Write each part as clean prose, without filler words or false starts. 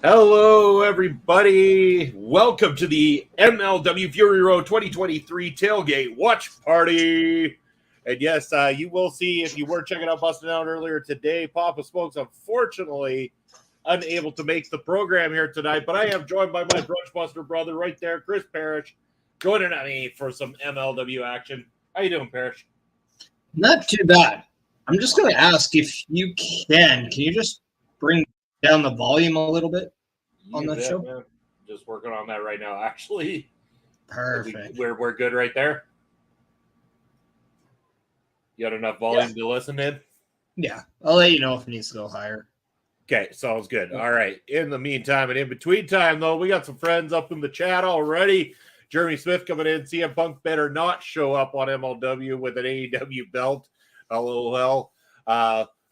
Hello, everybody. Welcome to the MLW Fury Road 2023 Tailgate Watch Party. And yes, you will see, if you were checking out Busting Out earlier today, Papa Smoke's unfortunately unable to make the program here tonight, but I am joined by my brunch buster brother right there, Chris Parrish, joining me for some MLW action. How you doing, Parrish? Not too bad. I'm just going to ask if you can you just bring down the volume a little bit on that show? Man. Just working on that right now, actually. Perfect. We're good right there. You got enough volume to listen in? Yeah. I'll let you know if it needs to go higher. Okay, sounds good. All right. In the meantime and in between time, though, we got some friends up in the chat already. Jeremy Smith coming in. CM Punk better not show up on MLW with an AEW belt. LOL.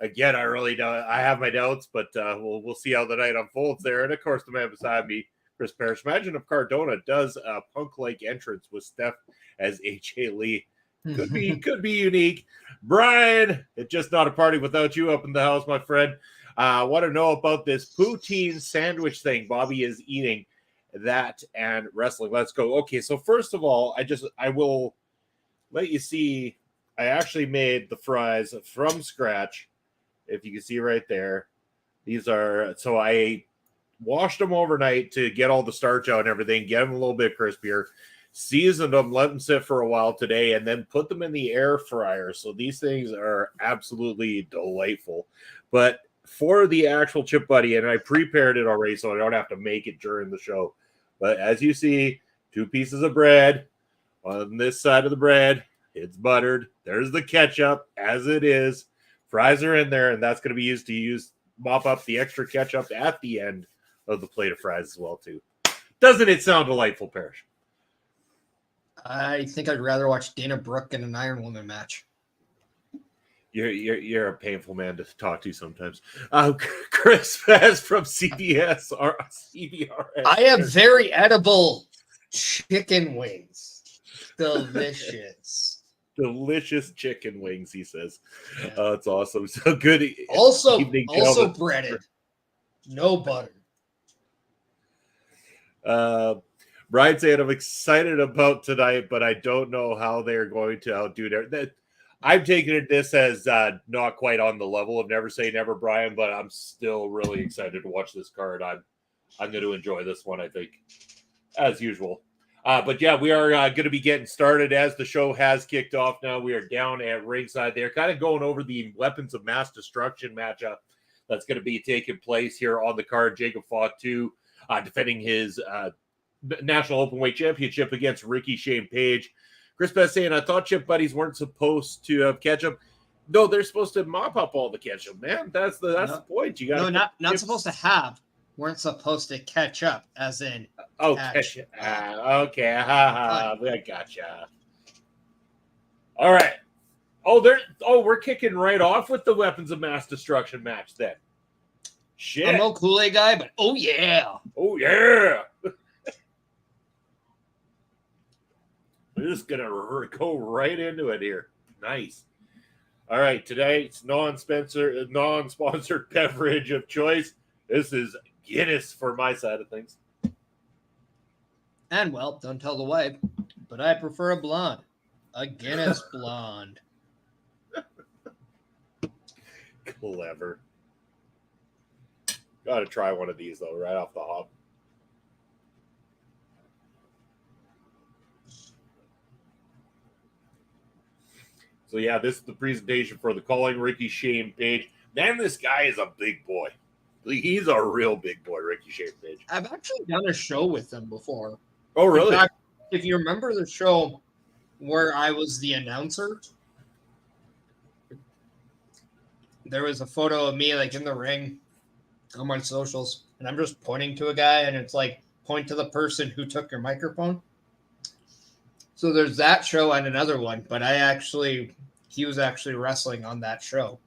Again, I have my doubts, but we'll see how the night unfolds there. And, of course, the man beside me, Chris Parrish. Imagine if Cardona does a Punk-like entrance with Steph as AJ Lee. Could be unique. Brian, it's just not a party without you up in the house, my friend. I want to know about this poutine sandwich thing Bobby is eating, that and wrestling. Let's go. Okay, so first of all, I will let you see. I actually made the fries from scratch. If you can see right there, so I washed them overnight to get all the starch out and everything, get them a little bit crispier, seasoned them, let them sit for a while today, and then put them in the air fryer. So these things are absolutely delightful. But for the actual Chip Buddy, and I prepared it already so I don't have to make it during the show. But as you see, 2 pieces of bread. On this side of the bread, it's buttered. There's the ketchup as it is. Fries are in there, and that's going to be used to mop up the extra ketchup at the end of the plate of fries as well, too. Doesn't it sound delightful, Parrish? I think I'd rather watch Dana Brooke in an Iron Woman match. You're a painful man to talk to sometimes. Chris Fez from CBS or CBRS. I have very edible chicken wings. Delicious. Delicious chicken wings, he says. Yeah. It's awesome. So good. Also breaded. No butter. Brian saying, I'm excited about tonight, but I don't know how they're going to outdo that. I'm taking this as not quite on the level of Never Say Never, Brian, but I'm still really excited to watch this card. I'm going to enjoy this one, I think, as usual. But yeah, we are going to be getting started as the show has kicked off now. We are down at ringside there, kind of going over the Weapons of Mass Destruction matchup that's going to be taking place here on the card. Jacob Fatu defending his National Openweight Championship against Rickey Shane Page. Chris Best saying, I thought Chip Buddies weren't supposed to have ketchup. No, they're supposed to mop up all the ketchup, man. That's the point. You got not supposed to have. Weren't supposed to catch up, as in. Okay. Okay. I gotcha. All right. We're kicking right off with the Weapons of Mass Destruction match then. Shit. I'm no Kool-Aid guy, but oh yeah. Oh yeah. We're just going to go right into it here. Nice. All right. Tonight's non-sponsored beverage of choice. This is Guinness for my side of things. And, well, don't tell the wife, but I prefer a blonde. A Guinness blonde. Clever. Got to try one of these, though, right off the hop. So, yeah, this is the presentation for the Calling Rickey Shane Page. Man, this guy is a big boy. He's a real big boy, Rickey Shane Page. I've actually done a show with him before. Oh, really? In fact, if you remember the show where I was the announcer, there was a photo of me, like, in the ring on my socials, and I'm just pointing to a guy, and it's like, point to the person who took your microphone. So there's that show and another one, but he was actually wrestling on that show.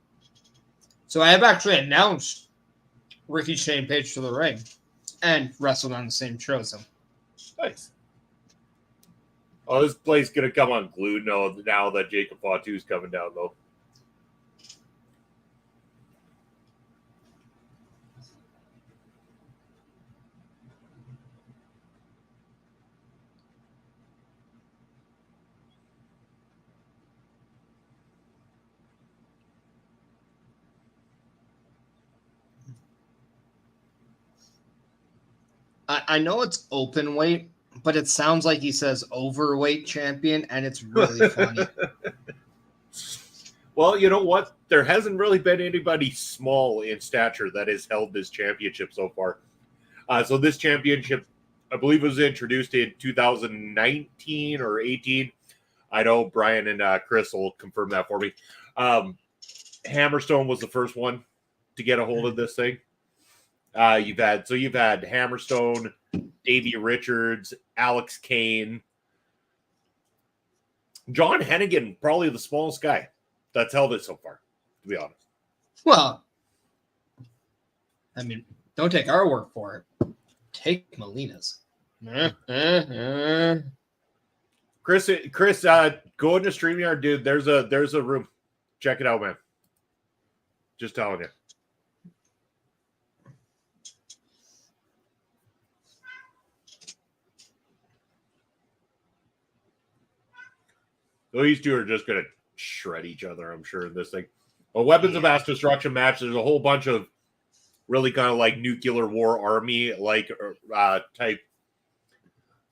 So I have actually announced Rickey Shane Page to the ring and wrestled on the same show. So nice. Oh, this place going to come unglued now that Jacob Fatu is coming down, though. I know it's open weight, but it sounds like he says overweight champion, and it's really funny. Well, you know what? There hasn't really been anybody small in stature that has held this championship so far. So this championship, I believe, was introduced in 2019 or 18. I know Brian and Chris will confirm that for me. Hammerstone was the first one to get a hold of this thing. You've had Hammerstone, Davey Richards, Alex Kane, John Hennigan, probably the smallest guy that's held it so far, to be honest. Well, I mean, don't take our word for it. Take Molina's. Chris, go into StreamYard, dude. There's a room. Check it out, man. Just telling you. These two are just going to shred each other, I'm sure, in this thing. A Weapons of Mass Destruction match, there's a whole bunch of really kind of like nuclear war army like type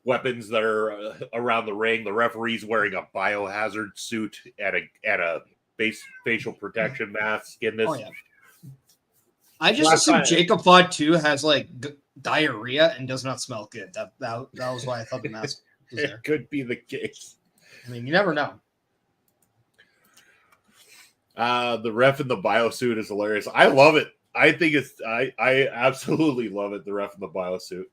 weapons that are around the ring. The referee's wearing a biohazard suit and a facial protection mask in this. Oh, yeah. I just assumed Jacob Fatu has like diarrhea and does not smell good. That was why I thought the mask was there. It could be the case. I mean, you never know. The ref in the biosuit is hilarious. I love it. I think it's I absolutely love it. The ref in the biosuit.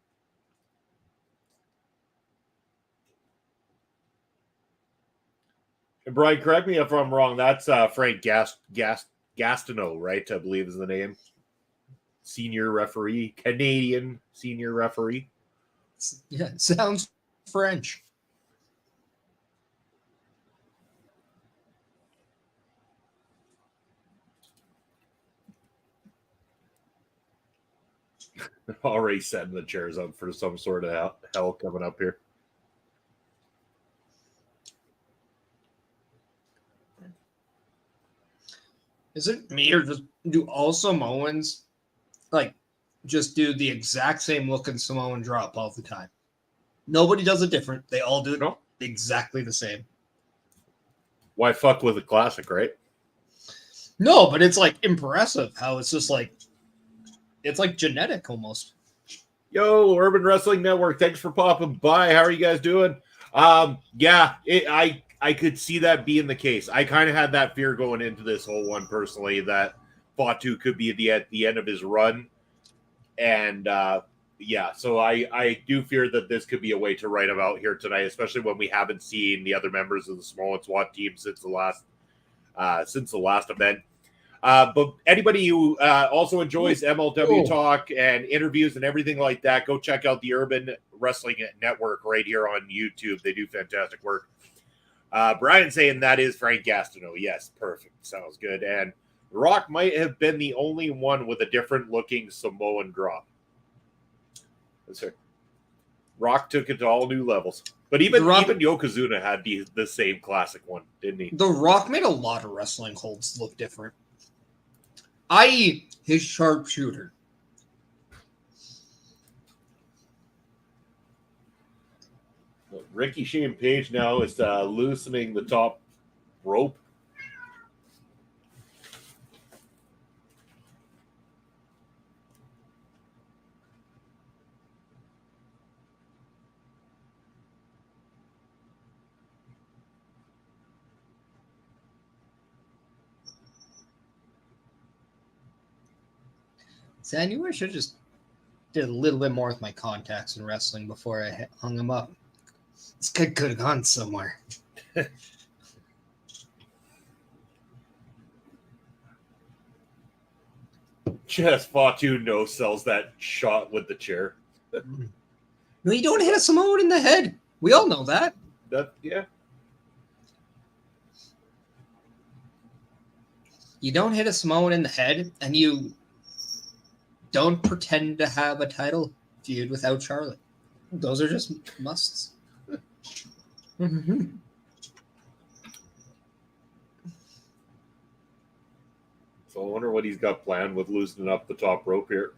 And Brian, correct me if I'm wrong. That's Frank Gastineau, right? I believe is the name. Senior referee, Canadian senior referee. Yeah, it sounds French. Already setting the chairs up for some sort of hell coming up here. Is it me or just do all Samoans like just do the exact same looking Samoan drop all the time? Nobody does it different. They all do it exactly the same. Why fuck with a classic, right? No, but it's like impressive how it's just like it's like genetic almost. Yo, Urban Wrestling Network, thanks for popping by. How are you guys doing? Yeah, I could see that being the case. I kind of had that fear going into this whole one personally that Fatu could be at the end of his run. And yeah, so I do fear that this could be a way to write him out here tonight, especially when we haven't seen the other members of the small and SWAT team since the last event. But anybody who also enjoys MLW talk and interviews and everything like that, go check out the Urban Wrestling Network right here on YouTube. They do fantastic work. Brian saying that is Frank Gastineau. Yes, perfect. Sounds good. And Rock might have been the only one with a different looking Samoan drop. That's right. Rock took it to all new levels. But even Yokozuna had the same classic one, didn't he? The Rock made a lot of wrestling holds look different. I.e. his sharpshooter. Rickey Shane Page now is loosening the top rope. See, I knew I should just did a little bit more with my contacts in wrestling before I hung them up. This could have gone somewhere. Just Fatu no sells that shot with the chair. No, you don't hit a Samoan in the head. We all know that. Yeah. You don't hit a Samoan in the head, and you don't pretend to have a title feud without Charlotte. Those are just musts. Mm-hmm. So I wonder what he's got planned with loosening up the top rope here.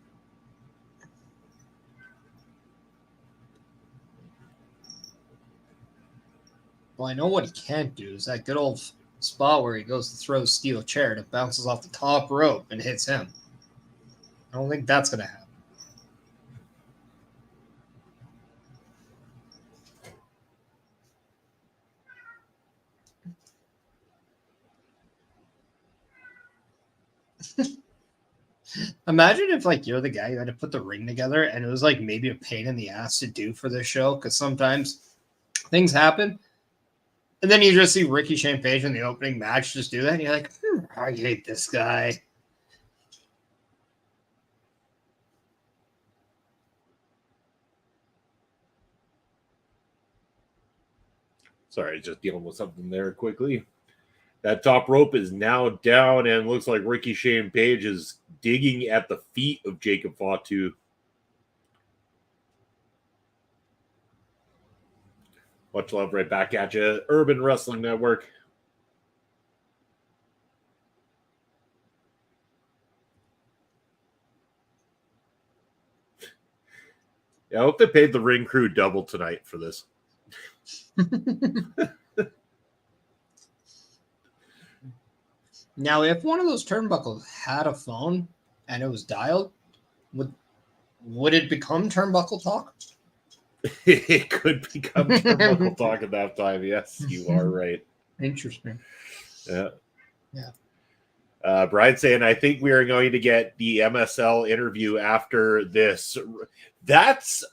Well, I know what he can't do is that good old spot where he goes to throw a steel chair and it bounces off the top rope and hits him. I don't think that's going to happen. Imagine if like you're the guy who had to put the ring together and it was like maybe a pain in the ass to do for this show because sometimes things happen. And then you just see Rickey Shane Page in the opening match just do that. And you're like, I hate this guy. Sorry, just dealing with something there quickly. That top rope is now down and looks like Rickey Shane Page is digging at the feet of Jacob Fatu. Much love right back at you. Urban Wrestling Network. Yeah, I hope they paid the ring crew double tonight for this. Now, if one of those turnbuckles had a phone, and it was dialed, would it become turnbuckle talk? It could become turnbuckle talk at that time. Yes, you are right. Interesting. Yeah. Yeah. Brian saying, I think we are going to get the MSL interview after this. That's,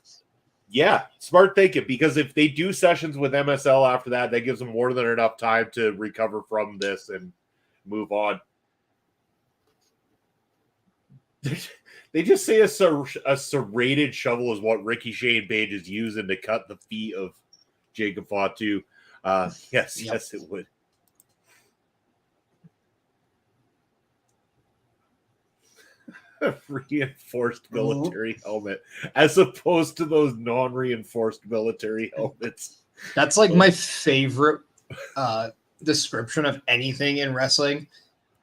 smart thinking, because if they do sessions with MSL after that, that gives them more than enough time to recover from this and move on. They just say a serrated shovel is what Ricky Shane Page is using to cut the feet of Jacob Fatu. Yes, it would. Reinforced military helmet as opposed to those non-reinforced military helmets. That's like my favorite description of anything in wrestling.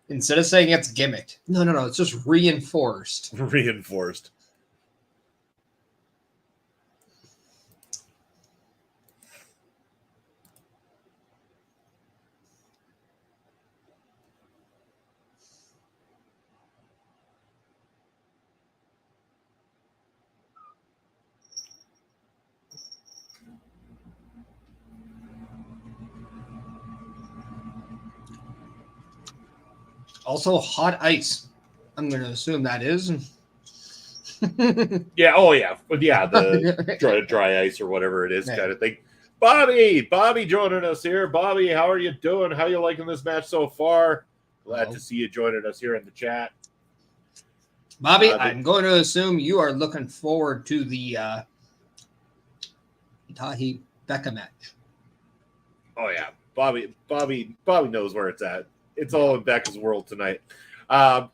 Instead of saying it's gimmicked, no, it's just reinforced. Reinforced. Also, hot ice. I'm going to assume that is. Yeah. Oh, yeah. But yeah, the dry ice or whatever it is, kind of thing. Bobby joining us here. Bobby, how are you doing? How are you liking this match so far? Glad to see you joining us here in the chat. Bobby, I'm going to assume you are looking forward to the Itoh Becca match. Oh, yeah. Bobby knows where it's at. It's all in Becca's world tonight.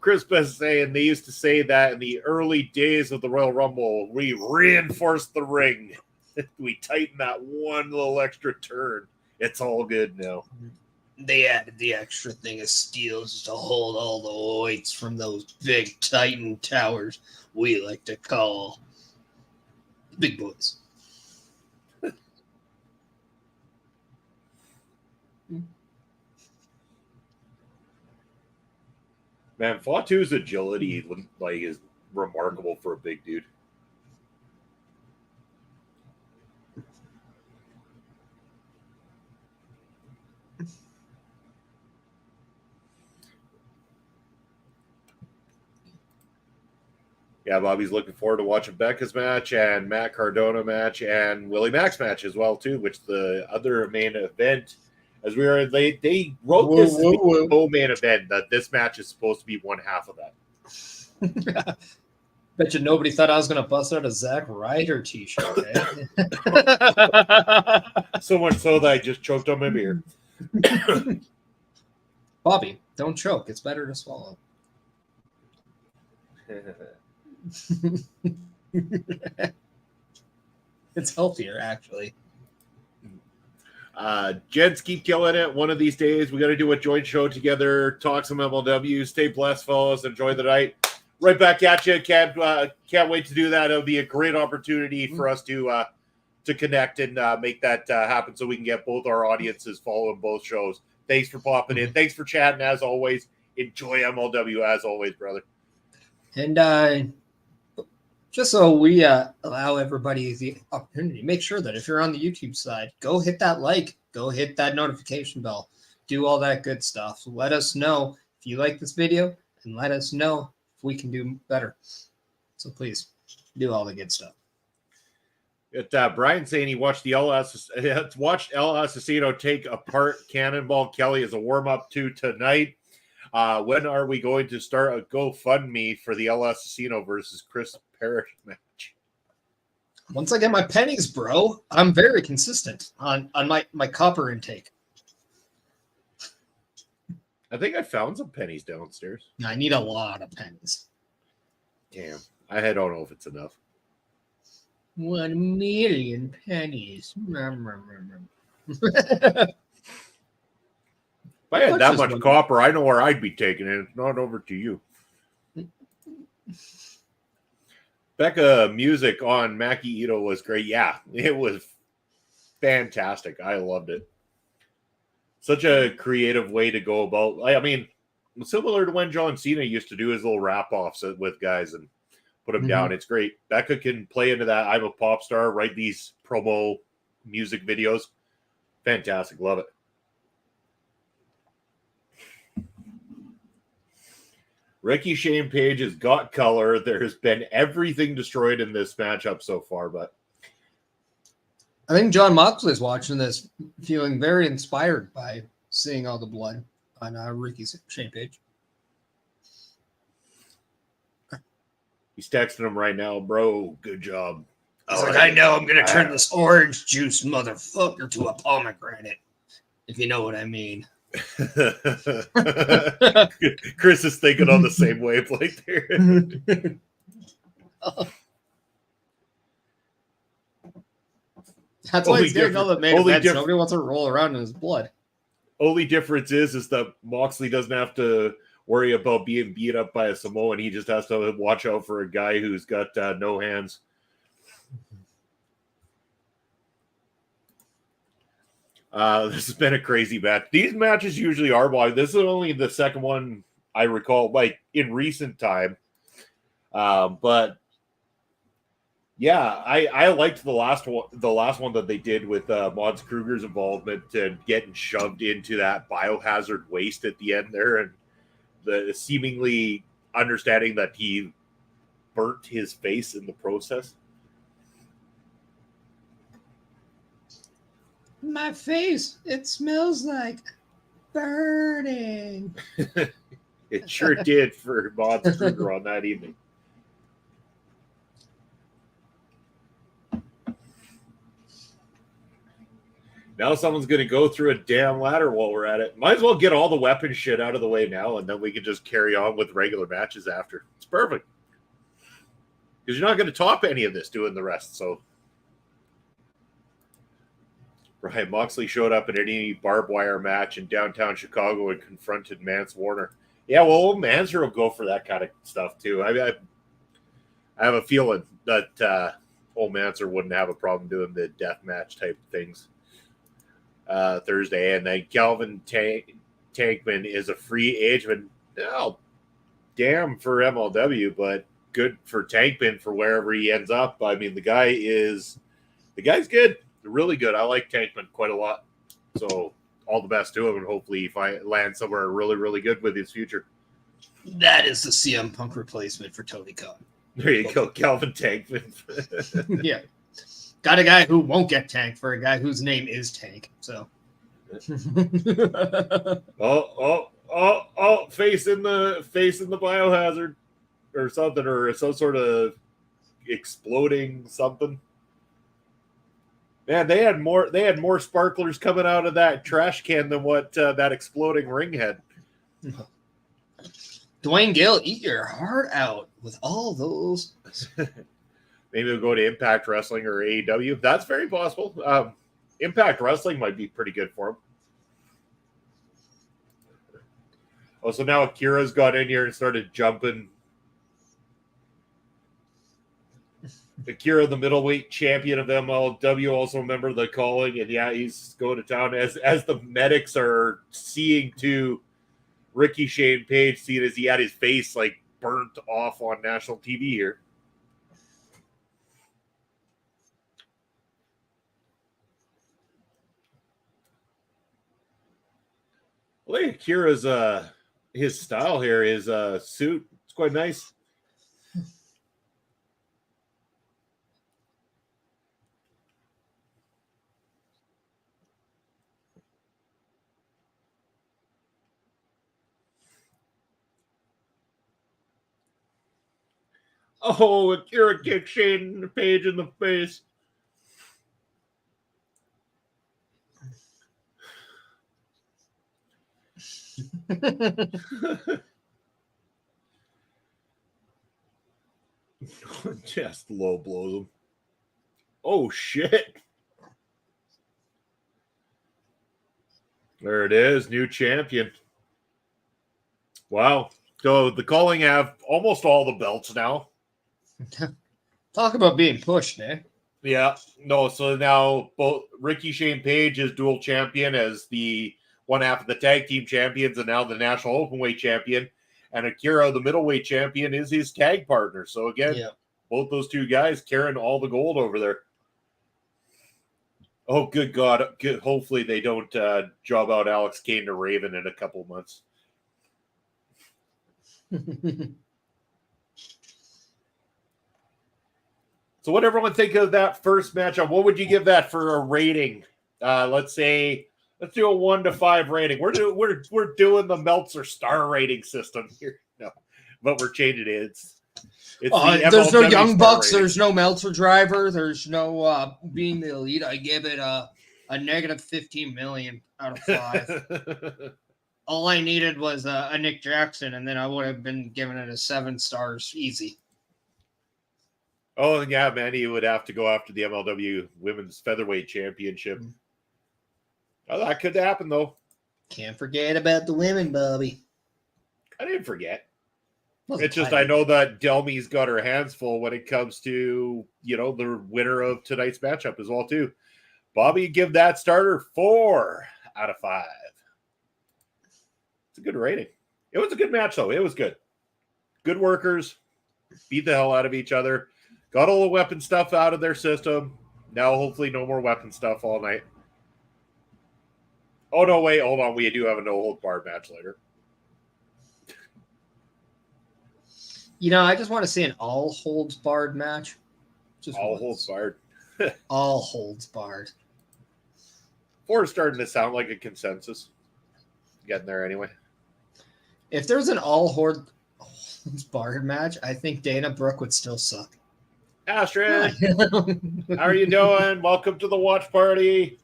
Chris is saying they used to say that in the early days of the Royal Rumble, we reinforced the ring. We tightened that one little extra turn. It's all good now. They added the extra thing of steel just to hold all the weights from those big Titan towers we like to call big boys. Man, Fatu's agility is remarkable for a big dude. Yeah, Bobby's looking forward to watching Becca's match and Matt Cardona match and Willie Mack's match as well, too, which the other main event, as we were, they wrote this main event that this match is supposed to be one half of that. Bet you nobody thought I was going to bust out a Zack Ryder t-shirt. So much so that I just choked on my beer. Bobby, don't choke. It's better to swallow. It's healthier, actually. Gents, keep killing it. One of these days, we got to do a joint show together. Talk some MLW. Stay blessed, fellas. Enjoy the night. Right back at you. Can't wait to do that. It'll be a great opportunity for us to connect and make that happen, so we can get both our audiences following both shows. Thanks for popping in. Thanks for chatting. As always, enjoy MLW. As always, brother. And just so we allow everybody the opportunity, make sure that if you're on the YouTube side, go hit that like, go hit that notification bell, do all that good stuff. Let us know if you like this video, and let us know if we can do better. So please do all the good stuff. Brian saying he watched El Asesino take apart Cannonball Kelly as a warm-up to tonight. When are we going to start a GoFundMe for the El Asesino versus Chris Parrish match? Once I get my pennies, bro, I'm very consistent on my copper intake. I think I found some pennies downstairs. I need a lot of pennies. Damn. I don't know if it's enough. 1 million pennies. If I had that much copper, I know where I'd be taking it. It's not over to you. Becca music on Maki Itoh was great. Yeah, it was fantastic. I loved it. Such a creative way to go about. I mean, similar to when John Cena used to do his little wrap-offs with guys and put them down. It's great. Becca can play into that. I'm a pop star, write these promo music videos. Fantastic. Love it. Rickey Shane Page has got color. There's been everything destroyed in this matchup so far, but I think John Moxley's watching this, feeling very inspired by seeing all the blood on Rickey Shane Page. He's texting him right now, bro. Good job. He's like, I know I'm going to turn this orange juice motherfucker to a pomegranate, if you know what I mean. Chris is thinking on the same wavelength here. That's why he's getting all the main events. Nobody wants to roll around in his blood. Only difference is that Moxley doesn't have to worry about being beat up by a Samoan. He just has to watch out for a guy who's got no hands. This has been a crazy match. These matches usually are long. This is only the second one I recall, like in recent time. But yeah, I liked the last one that they did with Mons Kruger's involvement and getting shoved into that biohazard waste at the end there, and the seemingly understanding that he burnt his face in the process. My face, it smells like burning. It sure did for Mons Kruger on that evening. Now someone's going to go through a damn ladder while we're at it. Might as well get all the weapon shit out of the way now, and then we can just carry on with regular matches after. It's perfect. Because you're not going to top any of this doing the rest, so... Right, Moxley showed up in any barbed wire match in downtown Chicago and confronted Mance Warner. Yeah, well, Manser will go for that kind of stuff too. I have a feeling that old Manser wouldn't have a problem doing the death match type things Thursday. And then Calvin Tankman is a free agent. Oh, damn for MLW, but good for Tankman for wherever he ends up. I mean, the guy's good. Really good. I like Tankman quite a lot. So all the best to him, and hopefully he lands somewhere really, really good with his future. That is the CM Punk replacement for Tony Khan. There you go, Calvin Tankman. Yeah. Got a guy who won't get tanked for a guy whose name is Tank. So facing the biohazard or something, or some sort of exploding something. Man, they had more sparklers coming out of that trash can than what that exploding ring had. Dwayne Gill, eat your heart out with all those. Maybe we'll go to Impact Wrestling or AEW. That's very possible. Impact Wrestling might be pretty good for him. Oh, so now Akira's got in here and started jumping. Akira, the middleweight champion of MLW, also a member of the Calling, and yeah, he's going to town as the medics are seeing to Rickey Shane Page, seeing as he had his face like burnt off on national TV here. I like Akira's his style here, his suit. It's quite nice. Oh, Akira kicked Shane Page in the face. Just low blows him. Oh, shit. There it is. New champion. Wow. So the Calling have almost all the belts now. Talk about being pushed, eh? Yeah. No, so now both Rickey Shane Page is dual champion as the one half of the tag team champions and now the national openweight champion. And Akira, the middleweight champion, is his tag partner. So again, both those two guys carrying all the gold over there. Oh, good God. Good. Hopefully they don't job out Alex Kane to Raven in a couple months. So what everyone think of that first matchup? What would you give that for a rating? Let's do a 1 to 5 rating. We're doing the Meltzer star rating system here. No, but we're changing it. There's no Young Bucks. Rating. There's no Meltzer driver. There's no being the elite. I give it a negative 15 million out of 5. All I needed was a Nick Jackson, and then I would have been giving it a 7 stars easy. Oh, yeah, man, he would have to go after the MLW Women's Featherweight Championship. Mm-hmm. Oh, that could happen, though. Can't forget about the women, Bobby. I didn't forget. It's just I know that Delmi's got her hands full when it comes to, the winner of tonight's matchup as well, too. Bobby, give that starter 4 out of 5. It's a good rating. It was a good match, though. It was good. Good workers. Beat the hell out of each other. Got all the weapon stuff out of their system. Now, hopefully, no more weapon stuff all night. Oh, no, wait. Hold on. We do have a no-hold-barred match later. I just want to see an all-holds-barred match. Just all-holds-barred. All holds barred. 4 is starting to sound like a consensus. Getting there anyway. If there's an all-holds-barred match, I think Dana Brooke would still suck. Astrid, how are you doing? Welcome to the watch party.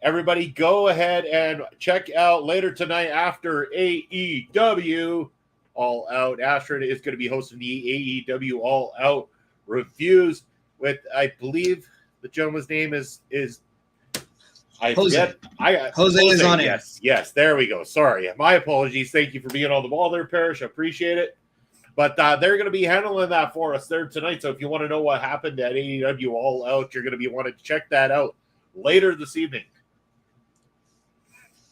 Everybody go ahead and check out later tonight after AEW All Out. Astrid is going to be hosting the AEW All Out reviews with, I believe the gentleman's name is I Jose. Forget. Jose is on it. Yes, there we go. Sorry. My apologies. Thank you for being on the ball there, Parrish. I appreciate it. But they're going to be handling that for us there tonight. So if you want to know what happened at AEW All Out, you're going to be wanting to check that out later this evening.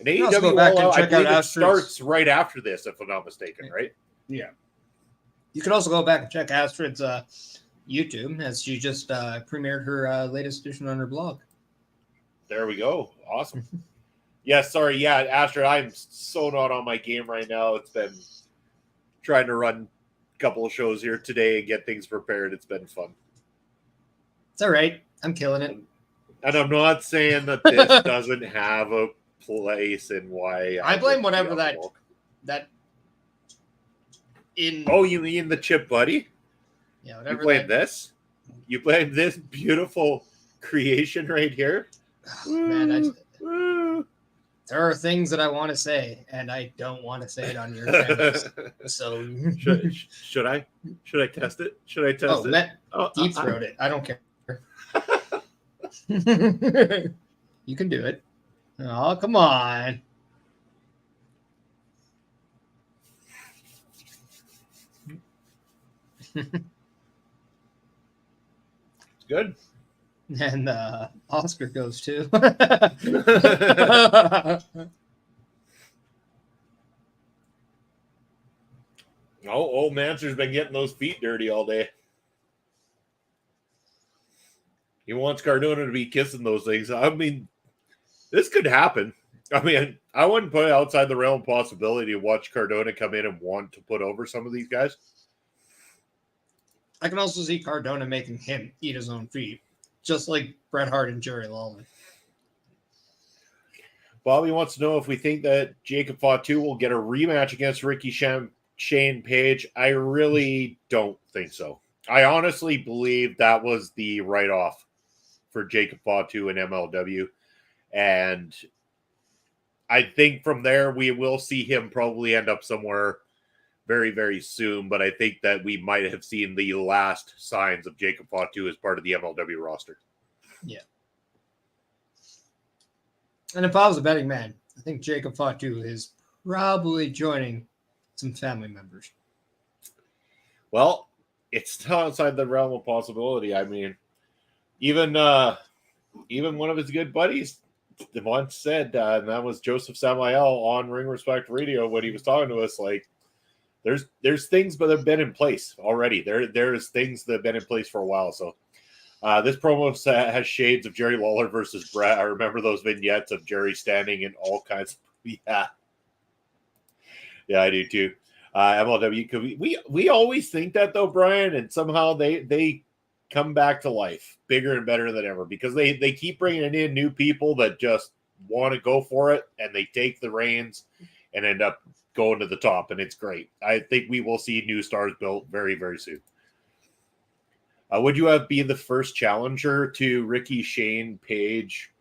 And AEW All Out, I believe it starts right after this, if I'm not mistaken, right? Yeah. You can also go back and check Astrid's YouTube, as she just premiered her latest edition on her blog. There we go. Awesome. Sorry. Yeah, Astrid, I'm so not on my game right now. It's been trying to run a couple of shows here today and get things prepared. It's been fun. It's all right. I'm killing it. And I'm not saying that this doesn't have a place in why. I blame whatever that in. Oh, you mean the Chip Buddy? Yeah, whatever. You blame this? You blame this beautiful creation right here? Oh, man, there are things that I want to say, and I don't want to say it on your channels. So should I test it? Should I test it? Matt deep throat it. I don't care. You can do it. Oh, come on. It's good. And Oscar goes too. Old Mancer's been getting those feet dirty all day. He wants Cardona to be kissing those things. I mean, this could happen. I mean, I wouldn't put it outside the realm of possibility to watch Cardona come in and want to put over some of these guys. I can also see Cardona making him eat his own feet, just like Bret Hart and Jerry Lawler. Bobby wants to know if we think that Jacob Fatu will get a rematch against Rickey Shane Page. I really don't think so. I honestly believe that was the write-off for Jacob Fatu and MLW. And I think from there we will see him probably end up somewhere very, very soon. But I think that we might have seen the last signs of Jacob Fatu as part of the MLW roster. Yeah. And if I was a betting man, I think Jacob Fatu is probably joining some family members. Well, it's not outside the realm of possibility. I mean, even one of his good buddies Mance said, and that was Joseph Samael on Ring Respect Radio when he was talking to us, like, there's things that have been in place already. There's things that have been in place for a while. So this promo has shades of Jerry Lawler versus Brett. I remember those vignettes of Jerry standing in all kinds of, yeah, I do too. MLW, we always think that though, Brian, and somehow they come back to life bigger and better than ever because they keep bringing in new people that just want to go for it, and they take the reins and end up going to the top, and it's great. I think we will see new stars built very, very soon. Would you have been the first challenger to Rickey, Shane, Page?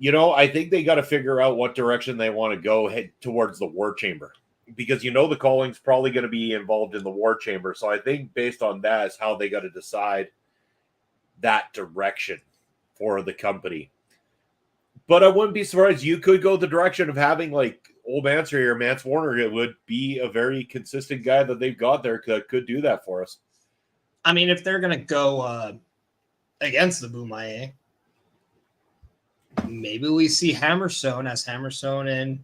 I think they got to figure out what direction they want to go head towards the War Chamber, because the calling's probably going to be involved in the War Chamber. So I think based on that is how they got to decide that direction for the company. But I wouldn't be surprised. You could go the direction of having like old Mance here, Mance Warner. It would be a very consistent guy that they've got there that could do that for us. I mean, if they're going to go against the Boomaye, maybe we see Hammerstone, as Hammerstone and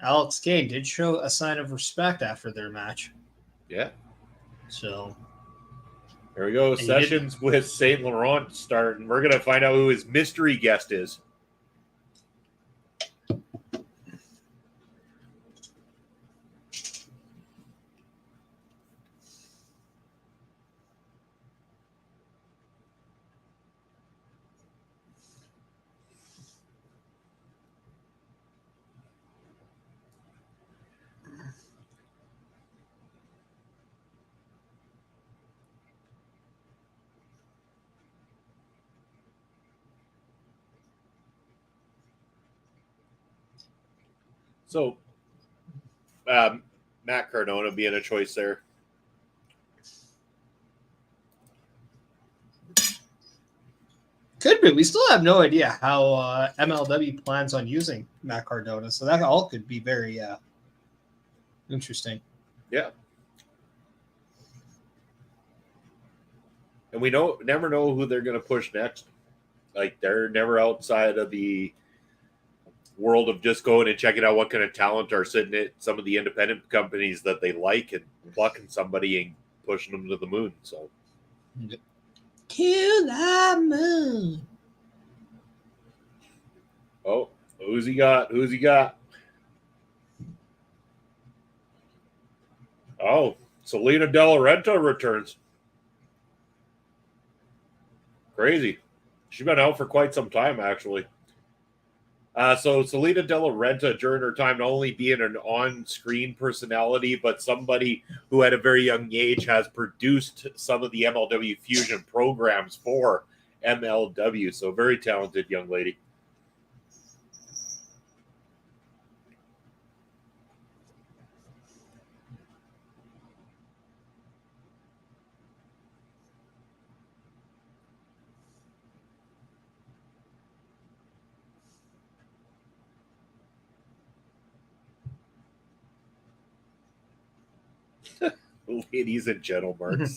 Alex Kane did show a sign of respect after their match. Yeah. So there we go. Sessions with St. Laurent starting. We're going to find out who his mystery guest is. So, Matt Cardona being a choice there. Could be. We still have no idea how MLW plans on using Matt Cardona, so that all could be very interesting. Yeah. And we never know who they're going to push next. Like, they're never outside of the world of just going and checking out what kind of talent are sitting at some of the independent companies that they like and plucking somebody and pushing them to the moon. So, to the moon. Oh, who's he got? Who's he got? Oh, Selena De La Renta returns. Crazy. She's been out for quite some time, actually. So Selena De La Renta, during her time, not only being an on-screen personality, but somebody who at a very young age has produced some of the MLW Fusion programs for MLW. So very talented young lady. Ladies and gentlemen.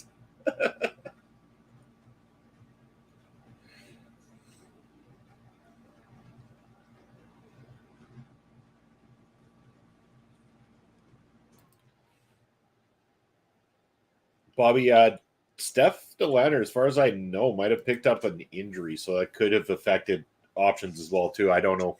Bobby, Steph DeLanner, as far as I know, might have picked up an injury, so that could have affected options as well, too. I don't know.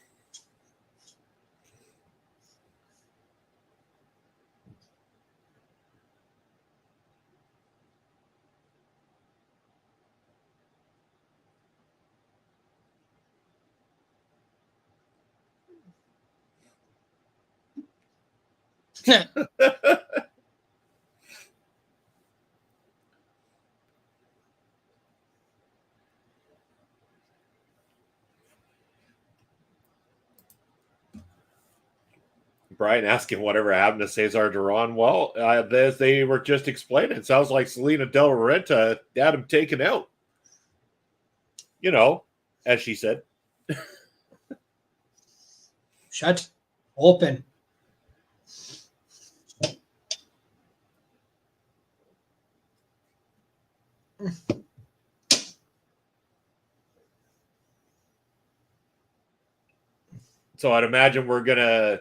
Brian asking whatever happened to Cesar Duran. Well, as they were just explaining, it sounds like Selena De La Renta had him taken out. As she said. Shut open. So I'd imagine we're gonna.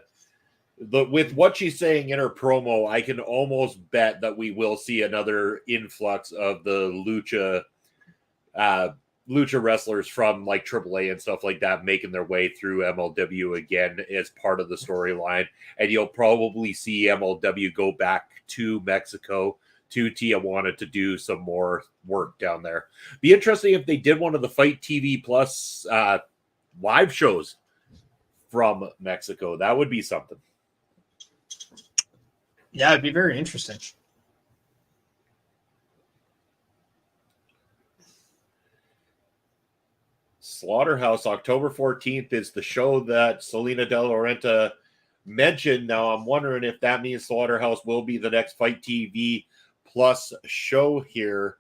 With what she's saying in her promo, I can almost bet that we will see another influx of the lucha wrestlers from like AAA and stuff like that making their way through MLW again as part of the storyline. And you'll probably see MLW go back to Mexico, to Tijuana, to do some more work down there. Be interesting if they did one of the Fight TV Plus live shows from Mexico. That would be something. Yeah, it'd be very interesting. Slaughterhouse, October 14th is the show that Selena De La Renta mentioned. Now, I'm wondering if that means Slaughterhouse will be the next Fight TV Plus show here.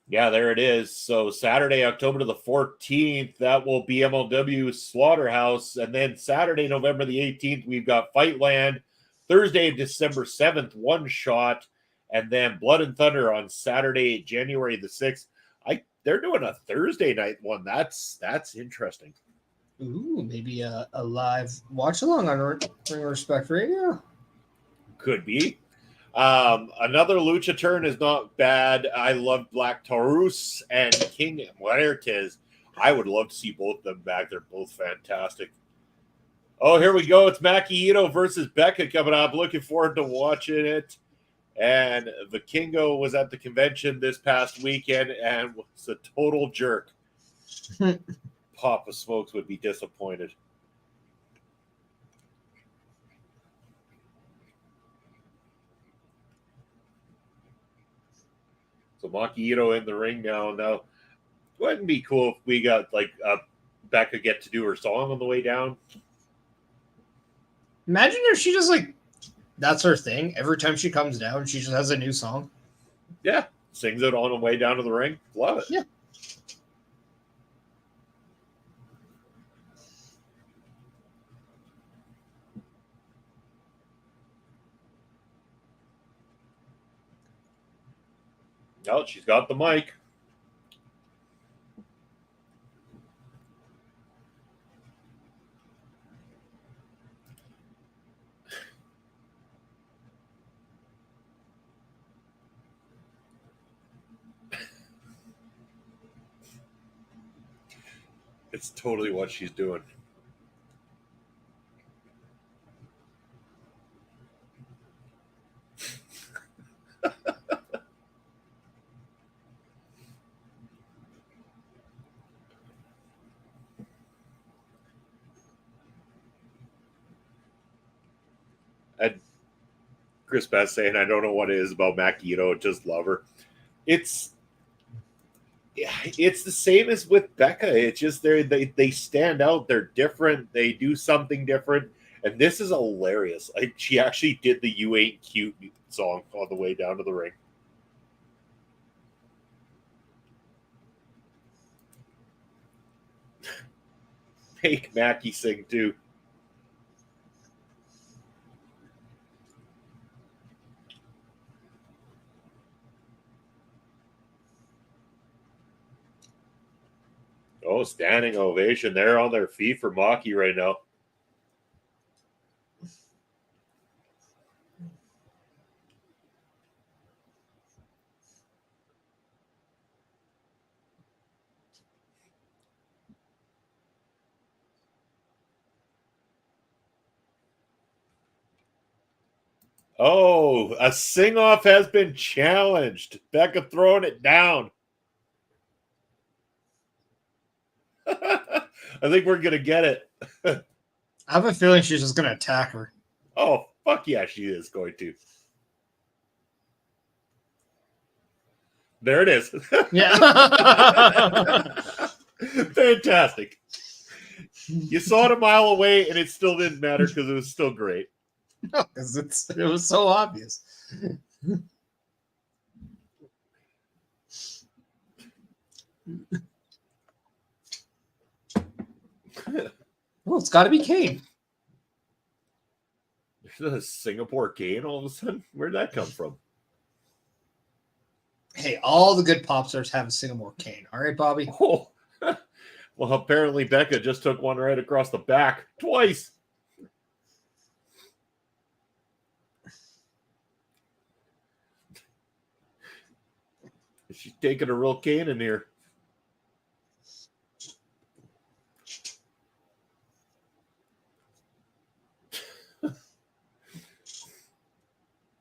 Yeah, there it is. So Saturday, October the 14th, that will be MLW Slaughterhouse. And then Saturday, November the 18th, we've got Fightland. Thursday, December 7th, One Shot. And then Blood and Thunder on Saturday, January the 6th. They're doing a Thursday night one. That's interesting. Ooh, maybe a live watch along on Ring Respect Radio. Could be. Another lucha turn is not bad. I love Black Taurus and King Muertes. I would love to see both of them back. They're both fantastic. Oh, here we go. It's Maki Itoh versus Becca coming up. Looking forward to watching it. And the Kingo was at the convention this past weekend and was a total jerk. Papa Smokes would be disappointed. So Maki Itoh in the ring now. Now, wouldn't it be cool if we got like Becca get to do her song on the way down? Imagine if she just like, that's her thing. Every time she comes down, she just has a new song. Yeah, sings it on the way down to the ring. Love it. Yeah. Oh, she's got the mic. It's totally what she's doing. And Chris Best saying, I don't know what it is about Maki Itoh, just love her. It's the same as with Becca. It's just they stand out. They're different. They do something different. And this is hilarious. She actually did the You Ain't Cute song on the way down to the ring. Make Maki sing too. Oh, standing ovation. They're on their feet for Maki right now. Oh, a sing-off has been challenged. Becca throwing it down. I think we're going to get it. I have a feeling she's just going to attack her. Oh, fuck yeah, she is going to. There it is. Yeah. Fantastic. You saw it a mile away, and it still didn't matter because it was still great. No, because it was so obvious. Well, it's got to be Kane. There's a Singapore Kane all of a sudden? Where'd that come from? Hey, all the good pop stars have a Singapore Kane. All right, Bobby? Oh, Well, apparently Becca just took one right across the back twice. She's taking a real Kane in here.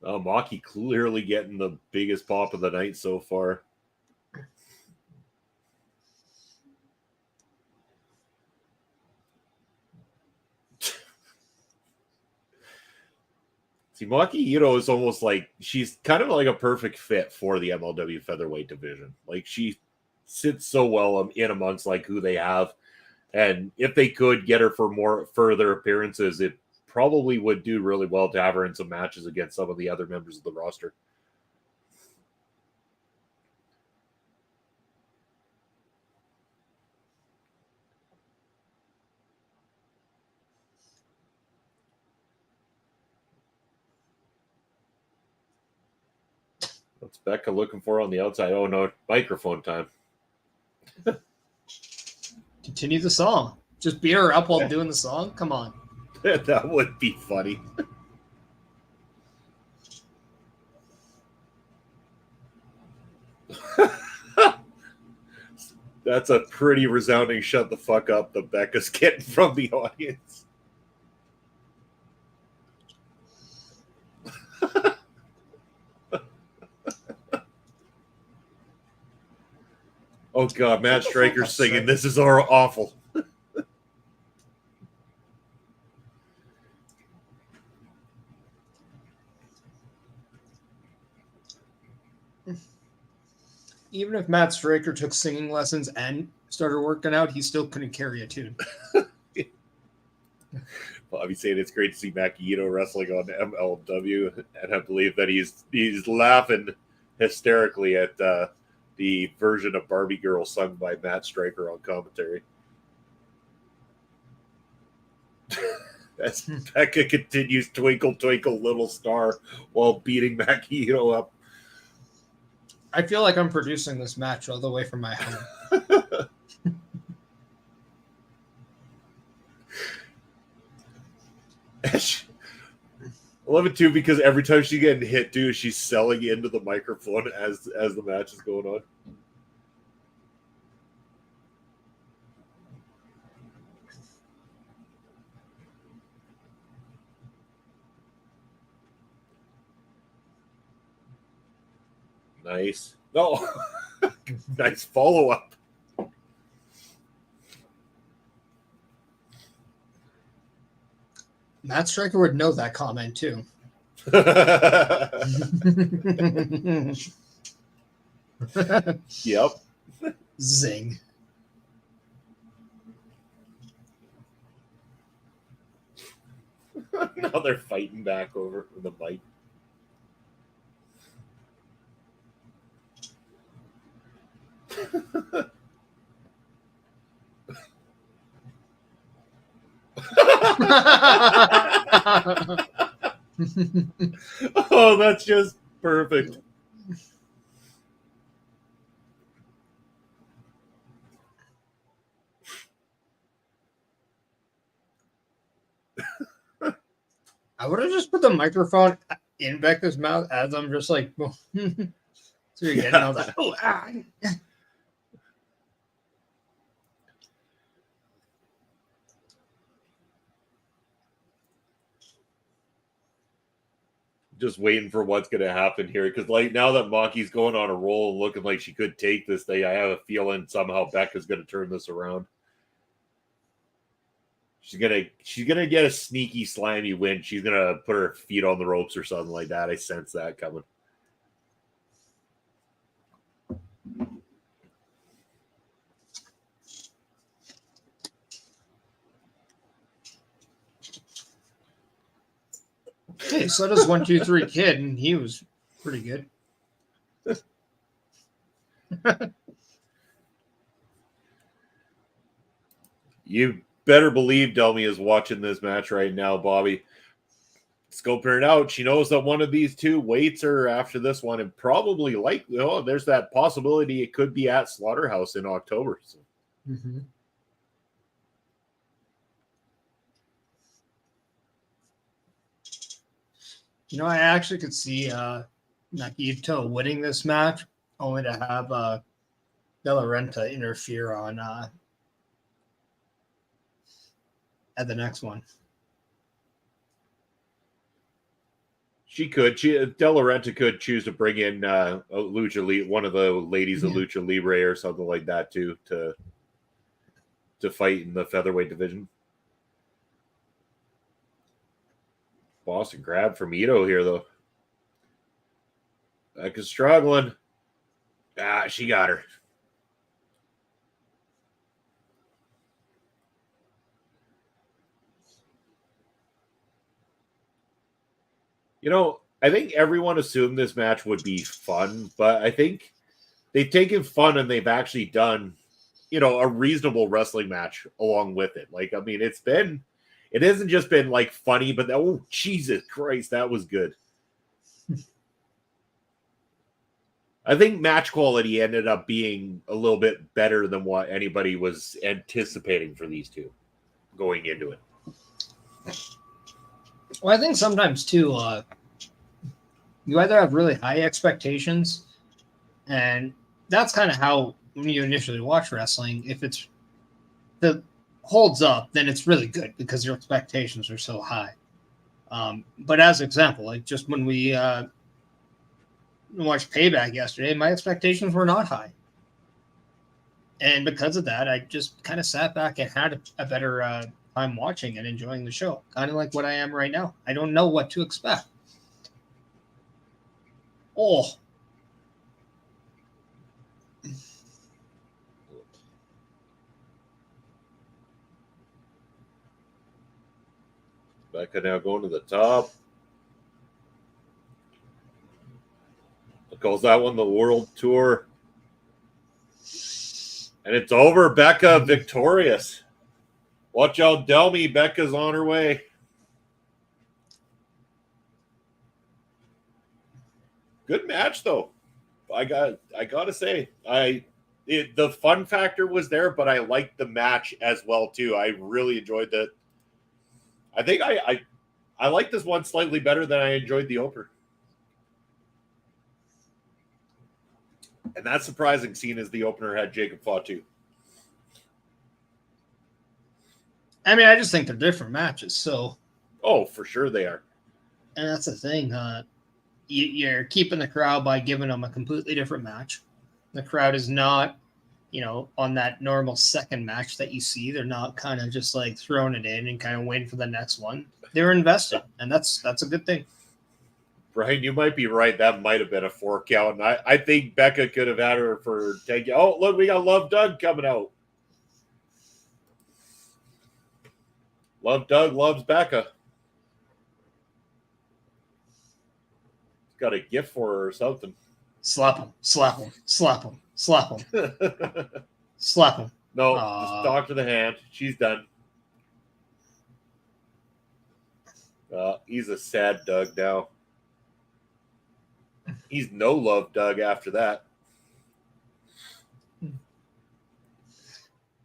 Maki clearly getting the biggest pop of the night so far. See, Maki Itoh is almost like she's kind of like a perfect fit for the MLW featherweight division. Like she sits so well in amongst like who they have, and if they could get her for more further appearances, it probably would do really well to have her in some matches against some of the other members of the roster. What's Becca looking for on the outside? Oh, no, microphone time. Continue the song. Just beat her up while doing the song? Come on. That would be funny. That's a pretty resounding shut the fuck up that Becca's getting from the audience. Oh God, Matt Stryker's singing, "This is our awful." Even if Matt Stryker took singing lessons and started working out, he still couldn't carry a tune. Bobby saying it's great to see Maki Itoh wrestling on MLW, and I believe that he's laughing hysterically at the version of Barbie Girl sung by Matt Stryker on commentary. As Becca continues "Twinkle Twinkle Little Star" while beating Maki Itoh up. I feel like I'm producing this match all the way from my home. I love it too because every time she's getting hit too, she's selling into the microphone as the match is going on. Nice. No. Nice follow-up. Matt Stryker would know that comment too. Yep. Zing. Now they're fighting back over the mic. Oh, that's just perfect. I would have just put the microphone in Becca's mouth as I'm just like, so you're getting all that. Oh, ah. Just waiting for what's going to happen here. Because like now that Maki's going on a roll and looking like she could take this thing, I have a feeling somehow Becca's going to turn this around. She's gonna get a sneaky slammy win. She's gonna put her feet on the ropes or something like that. I sense that coming. Hey, so does 1, 2, 3 Kid, and he was pretty good. You better believe Delmy is watching this match right now, Bobby. Scoping it out. She knows that one of these two waits her after this one, and probably likely, there's that possibility it could be at Slaughterhouse in October. So. Mm-hmm. I actually could see Itoh winning this match, only to have De La Renta interfere on at the next one. She could. De La Renta could choose to bring in a one of the ladies of Lucha Libre or something like that too to fight in the featherweight division. Boston grab from Itoh here though. Becca's struggling. She got her. I think everyone assumed this match would be fun, but I think they've taken fun and they've actually done, a reasonable wrestling match along with it. Like, I mean, it hasn't just been like funny, but oh, Jesus Christ, that was good. I think match quality ended up being a little bit better than what anybody was anticipating for these two going into it. Well, I think sometimes too, you either have really high expectations, and that's kind of how when you initially watch wrestling, if it holds up, then it's really good because your expectations are so high. But as example, like just when we watched Payback yesterday, my expectations were not high. And because of that, I just kind of sat back and had a better time watching and enjoying the show. Kind of like what I am right now. I don't know what to expect. Oh. Becca now going to the top. Calls that one the World Tour. And it's over. Becca victorious. Watch out, Delmy. Becca's on her way. Good match, though. I gotta say, the fun factor was there, but I liked the match as well too. I really enjoyed that. I think I like this one slightly better than I enjoyed the opener. And that's surprising, seeing as the opener had Jacob Fatu. I mean, I just think they're different matches. So, for sure they are. And that's the thing. You're keeping the crowd by giving them a completely different match. The crowd is not, on that normal second match that you see. They're not kind of just like throwing it in and kind of waiting for the next one. They're invested, and that's a good thing. Brian, you might be right. That might have been a 4 count. And I think Becca could have had her for 10. Oh, look, we got Love Doug coming out. Love Doug loves Becca. He's got a gift for her or something. Slap him, slap him, slap him, slap him. Slap him. No, just talk to the hand. She's done. He's a sad Doug now. He's no Love Doug after that.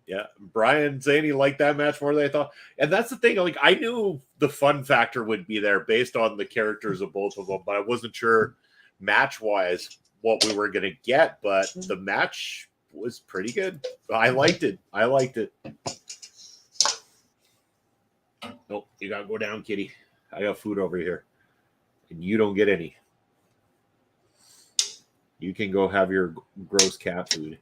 Yeah, Brian saying he liked that match more than I thought. And that's the thing. Like, I knew the fun factor would be there based on the characters of both of them, but I wasn't sure match-wise what we were going to get. But the match was pretty good. I liked it. Nope, you got to go down, kitty. I got food over here. And you don't get any. You can go have your gross cat food.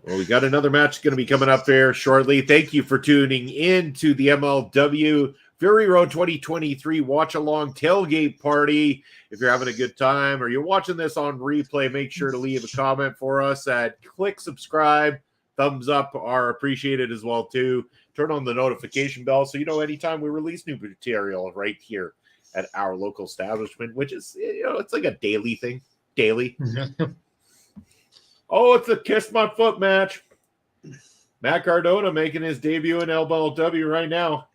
Well, we got another match going to be coming up there shortly. Thank you for tuning in to the MLW Fury Road 2023 watch-along tailgate party. If you're having a good time or you're watching this on replay, make sure to leave a comment for us at click subscribe. Thumbs up are appreciated as well, too. Turn on the notification bell so you know anytime we release new material right here at our local establishment, which is, it's like a daily thing. Daily. Oh, it's a Kiss My Foot match. Mack Cardona making his debut in LBLW right now.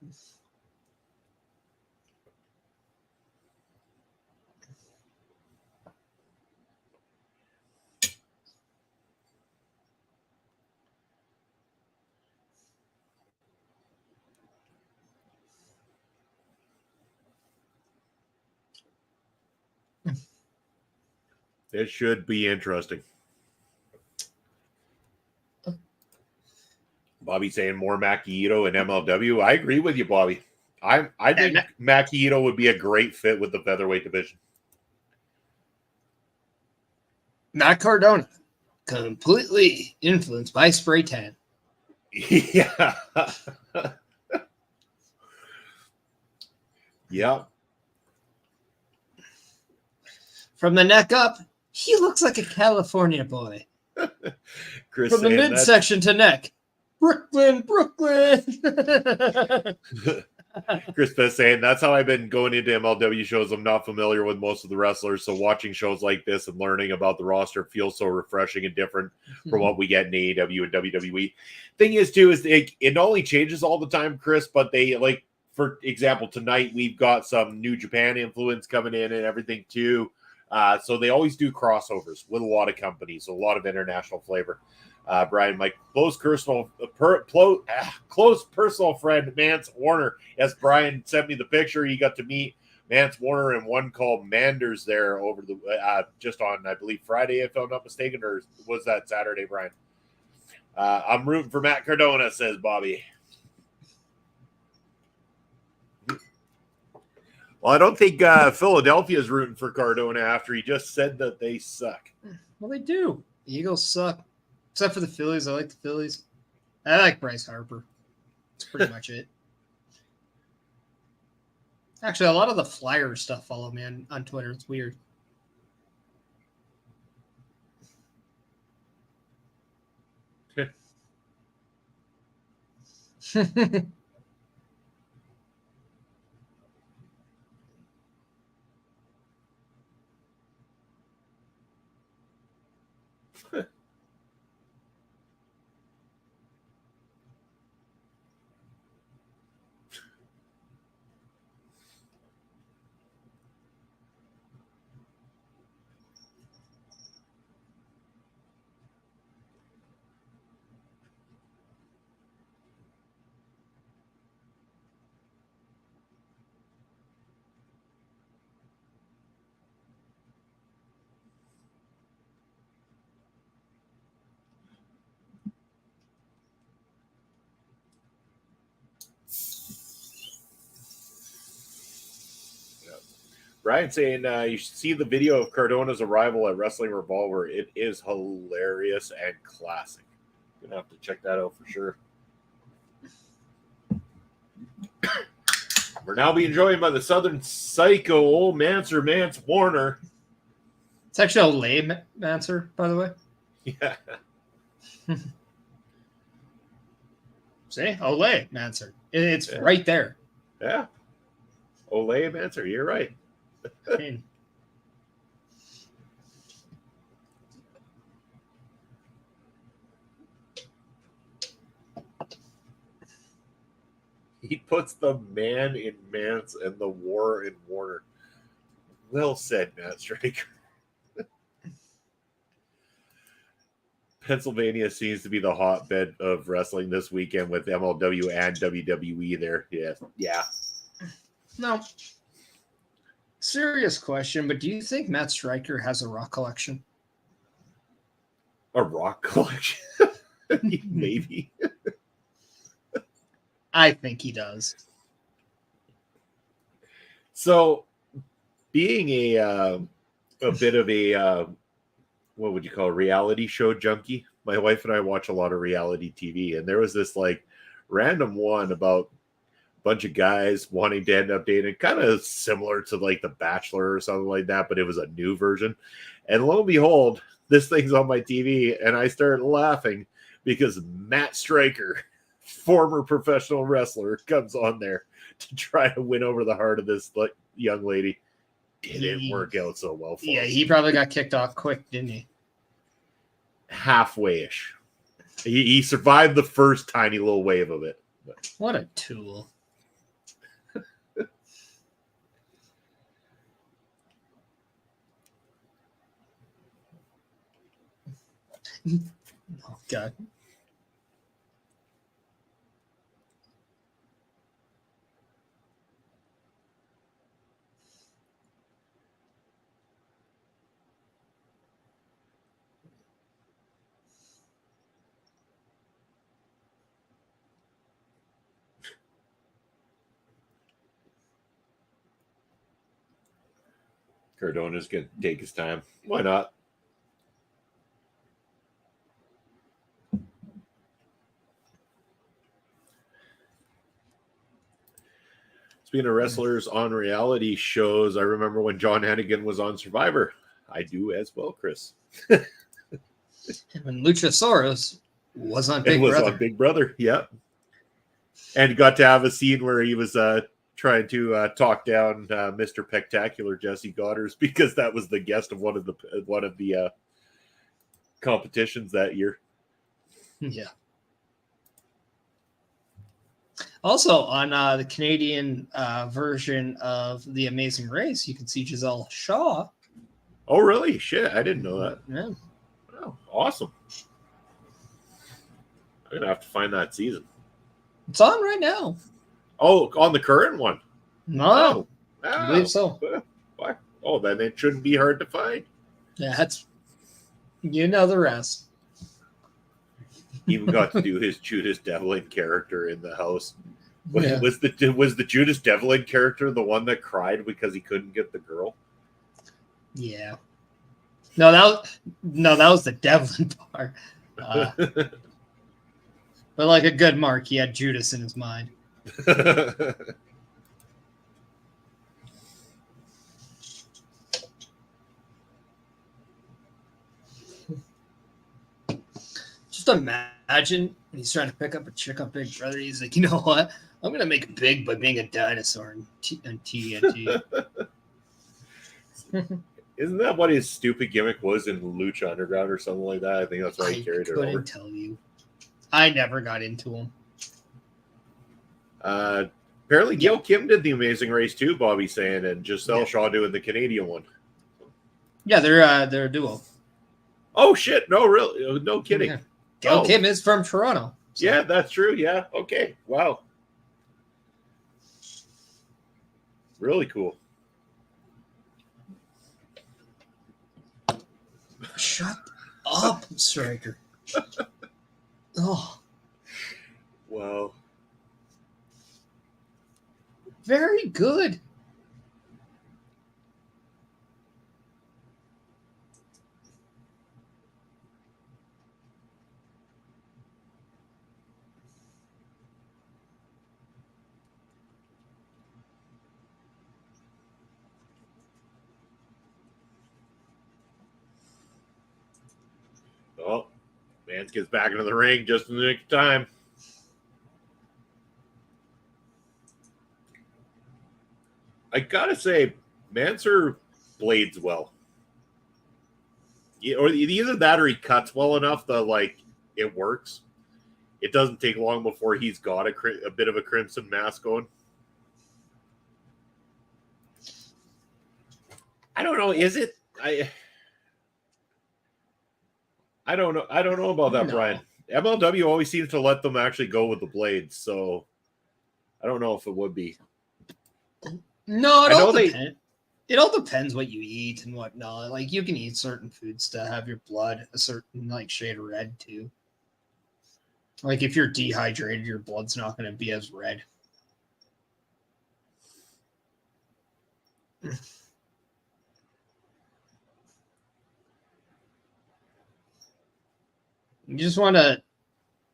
It should be interesting. Bobby saying more Maki Itoh and MLW. I agree with you, Bobby. I think Maki Itoh would be a great fit with the featherweight division. Matt Cardona, completely influenced by spray tan. Yeah. Yeah. From the neck up, he looks like a California boy. Chris From the midsection to neck, Brooklyn. Chris Pitt saying that's how I've been going into MLW shows. I'm not familiar with most of the wrestlers, so watching shows like this and learning about the roster feels so refreshing and different from what we get in AEW and WWE. Thing is, too, is it not only changes all the time, Chris, but they, like, for example, tonight we've got some New Japan influence coming in and everything, too. So they always do crossovers with a lot of companies, a lot of international flavor. Brian, my close personal friend Mance Warner. Yes, Brian sent me the picture. He got to meet Mance Warner and one called Manders there over the just on, I believe, Friday, if I'm not mistaken, or was that Saturday, Brian? I'm rooting for Matt Cardona, says Bobby. Well, I don't think Philadelphia is rooting for Cardona after he just said that they suck. Well, they do. The Eagles suck. Except for the Phillies. I like the Phillies. I like Bryce Harper. That's pretty much it. Actually, a lot of the Flyers stuff follow me on Twitter. It's weird. Brian saying you should see the video of Cardona's arrival at Wrestling Revolver. It is hilarious and classic. Gonna have to check that out for sure. We're now being joined by the Southern Psycho, old Mance Warner. It's actually a lame answer, by the way. Yeah. See? Olay answer. It's right there. Yeah. Olay answer. You're right. He puts the man in Mance and the war in Warner. Well said, Matt Striker. Pennsylvania seems to be the hotbed of wrestling this weekend with MLW and WWE there. Yeah. No. Serious question, but do you think Matt Striker has a rock collection? A rock collection? Maybe. I think he does. So, being a bit of a what would you call a reality show junkie, my wife and I watch a lot of reality TV, and there was this like random one about a bunch of guys wanting to end up dating, kind of similar to like The Bachelor or something like that, but it was a new version. And lo and behold, this thing's on my TV, and I started laughing because Matt Striker, former professional wrestler, comes on there to try to win over the heart of this young lady. Didn't work out so well for him. He probably got kicked off quick, didn't he? Halfway-ish. He survived the first tiny little wave of it. But. What a tool. Oh, God. Cardona's going to take his time. Why not? Speaking of wrestlers on reality shows, I remember when John Hennigan was on Survivor. I do as well, Chris. When Luchasaurus was on Big Brother. On Big Brother, yep. And got to have a scene where he was trying to talk down Mr. Spectacular Jesse Goddard because that was the guest of one of the competitions that year. Yeah. Also, on the Canadian version of The Amazing Race, you can see Giselle Shaw. Oh, really? Shit, I didn't know that. Yeah. Oh, awesome. I'm going to have to find that season. It's on right now. Oh, on the current one? No. I believe so. Why? Oh, then it shouldn't be hard to find. Yeah, that's... You know the rest. Even got to do his Judas Devlin character in the house. Yeah. Was the Judas Devlin character the one that cried because he couldn't get the girl? Yeah. No, that was the Devlin part. But like a good Mark, he had Judas in his mind. Just imagine when he's trying to pick up a chick on Big Brother. He's like, you know what? I'm gonna make it big by being a dinosaur in TNT. Isn't that what his stupid gimmick was in Lucha Underground or something like that? I think that's why he carried it over. I couldn't tell you. I never got into him. Apparently, Gail Kim did the Amazing Race too. Bobby's saying, and Giselle Shaw doing the Canadian one. Yeah, they're a duo. Oh shit! No, really? No kidding. Yeah. Gail Kim is from Toronto. So. Yeah, that's true. Yeah. Okay. Wow. Really cool. Shut up, Striker. Oh. Wow. Very good. Oh, Mance gets back into the ring just in the nick of time. I gotta say, Manser blades well. Or either that or he cuts well enough that, like, it works. It doesn't take long before he's got a bit of a crimson mask going. I don't know. Is it? I don't know. I don't know about that, Brian. MLW always seems to let them actually go with the blades, so I don't know if it would be. No, it all depends what you eat and whatnot. Like, you can eat certain foods to have your blood a certain, like, shade of red, too. Like, if you're dehydrated, your blood's not going to be as red. You just want to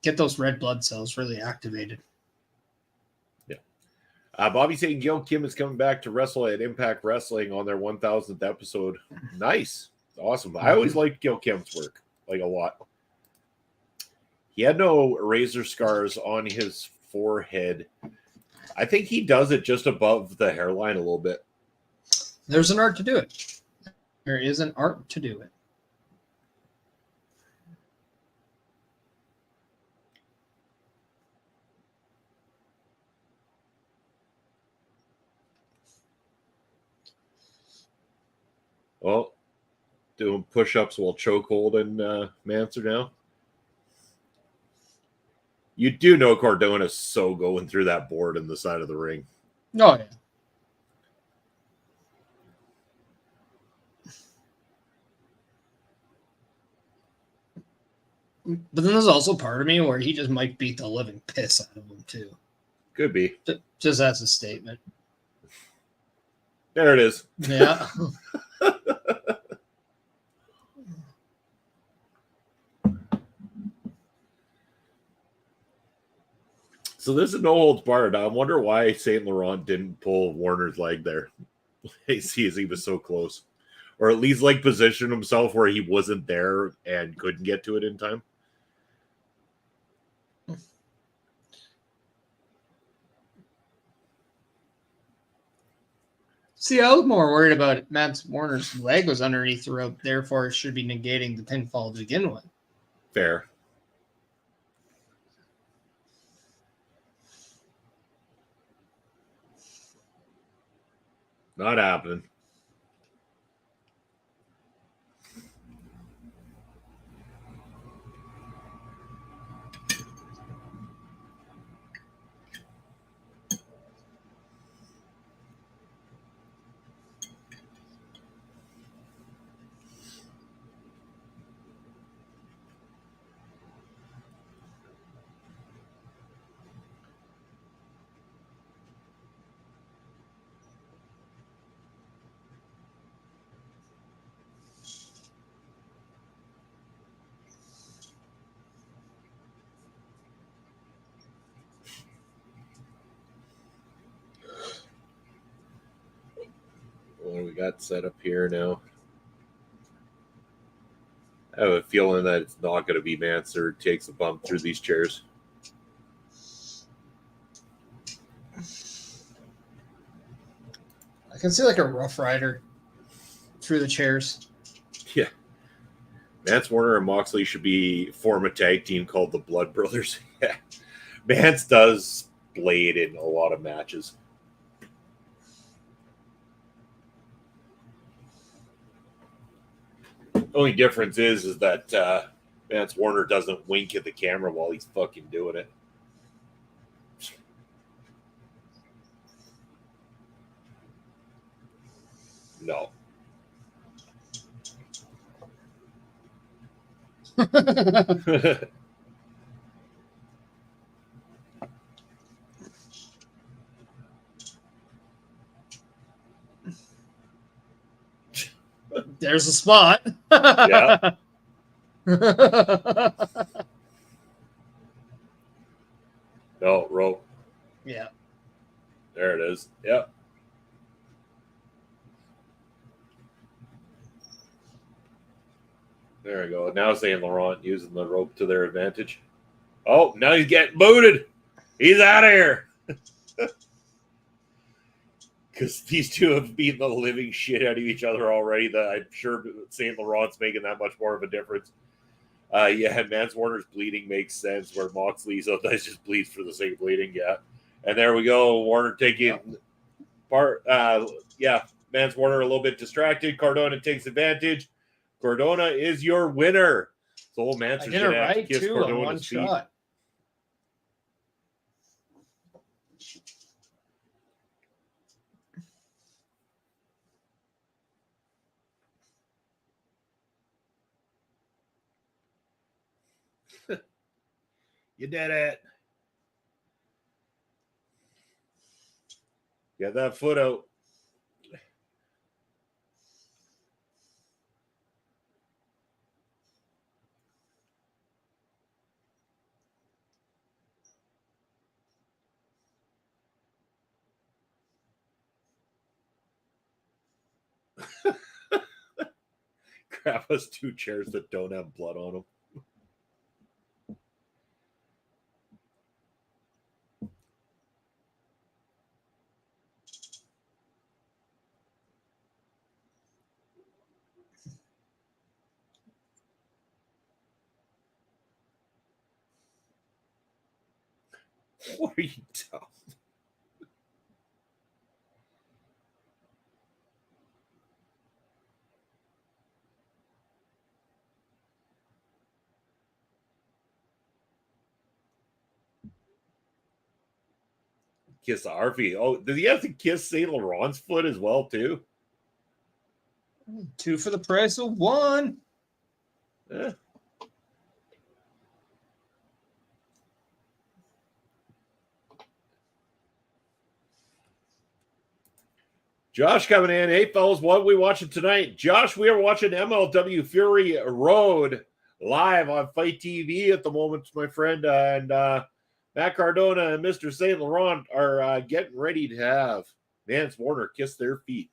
get those red blood cells really activated. Bobby saying Gail Kim is coming back to wrestle at Impact Wrestling on their 1000th episode. Nice. Awesome. I always liked Gail Kim's work, like, a lot. He had no razor scars on his forehead. I think he does it just above the hairline a little bit. There's an art to do it. There is an art to do it. Well, doing push-ups while chokeholding Manser now. You do know Cardona's so going through that board in the side of the ring. Oh, yeah. But then there's also part of me where he just might beat the living piss out of him, too. Could be. Just as a statement. There it is. Yeah. So this is no holds barred. I wonder why St. Laurent didn't pull Warner's leg there. He sees he was so close. Or at least like position himself where he wasn't there and couldn't get to it in time. See, I was more worried about Mance Warner's leg was underneath the rope, therefore it should be negating the pinfall to begin with. Fair. Not happening. What do we got set up here now? I have a feeling that it's not going to be Mance or takes a bump through these chairs. I can see like a Rough Rider through the chairs. Yeah. Mance Warner and Moxley should form a tag team called the Blood Brothers. Yeah. Mance does blade in a lot of matches. Only difference is that Mance Warner doesn't wink at the camera while he's fucking doing it. No. There's a spot. Yeah. No, rope. Yeah. There it is. Yep. There we go. Now St. Laurent using the rope to their advantage. Oh, now he's getting booted. He's out of here. Because these two have beaten the living shit out of each other already. That I'm sure St. Laurent's making that much more of a difference. Yeah, Mance Warner's bleeding makes sense where Moxley sometimes just bleeds for the sake of bleeding. Yeah. And there we go. Warner taking part. Yeah, Mance Warner a little bit distracted. Cardona takes advantage. Cardona is your winner. So old Mance I did it right too on one shot. You did it. Get that foot out. Grab us 2 chairs that don't have blood on them. What are you doing? Kiss Harvey. Oh, did he have to kiss St. Laurent's foot as well, too? 2 for the price of 1. Yeah. Josh coming in. Hey, fellas, what are we watching tonight? Josh, we are watching MLW Fury Road live on Fight TV at the moment, my friend. And Matt Cardona and Mr. St. Laurent are getting ready to have Mance Warner kiss their feet.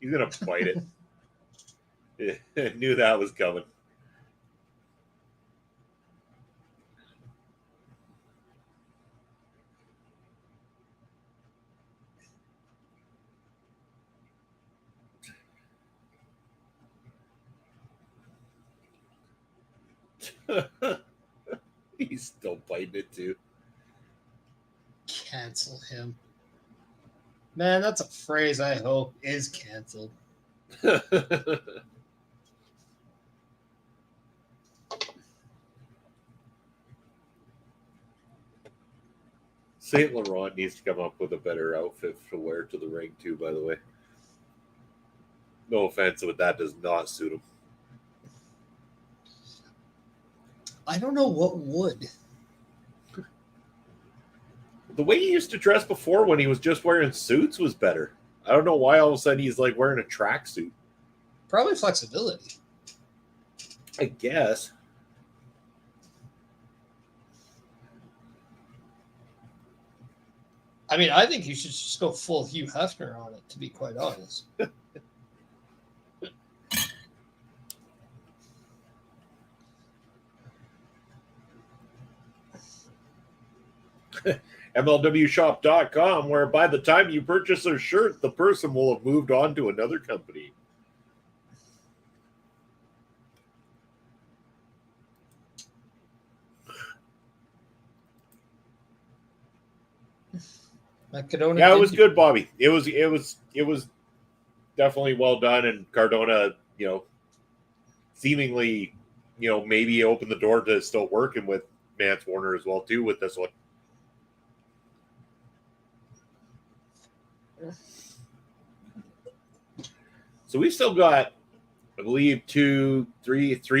He's going to bite it. I knew that was coming. He's still biting it too. Cancel him. Man, that's a phrase I hope is canceled. St. Laurent needs to come up with a better outfit to wear to the ring too, by the way. No offense, but that does not suit him. I don't know what would. The way he used to dress before when he was just wearing suits was better. I don't know why all of a sudden he's like wearing a tracksuit. Probably flexibility. I guess. I mean, I think you should just go full Hugh Hefner on it, to be quite honest. MLWshop.com, where by the time you purchase a shirt, the person will have moved on to another company. Cardona Yeah, it was good, Bobby. It was definitely well done, and Cardona, seemingly, maybe opened the door to still working with Mance Warner as well too with this one. So we've still got, I believe, three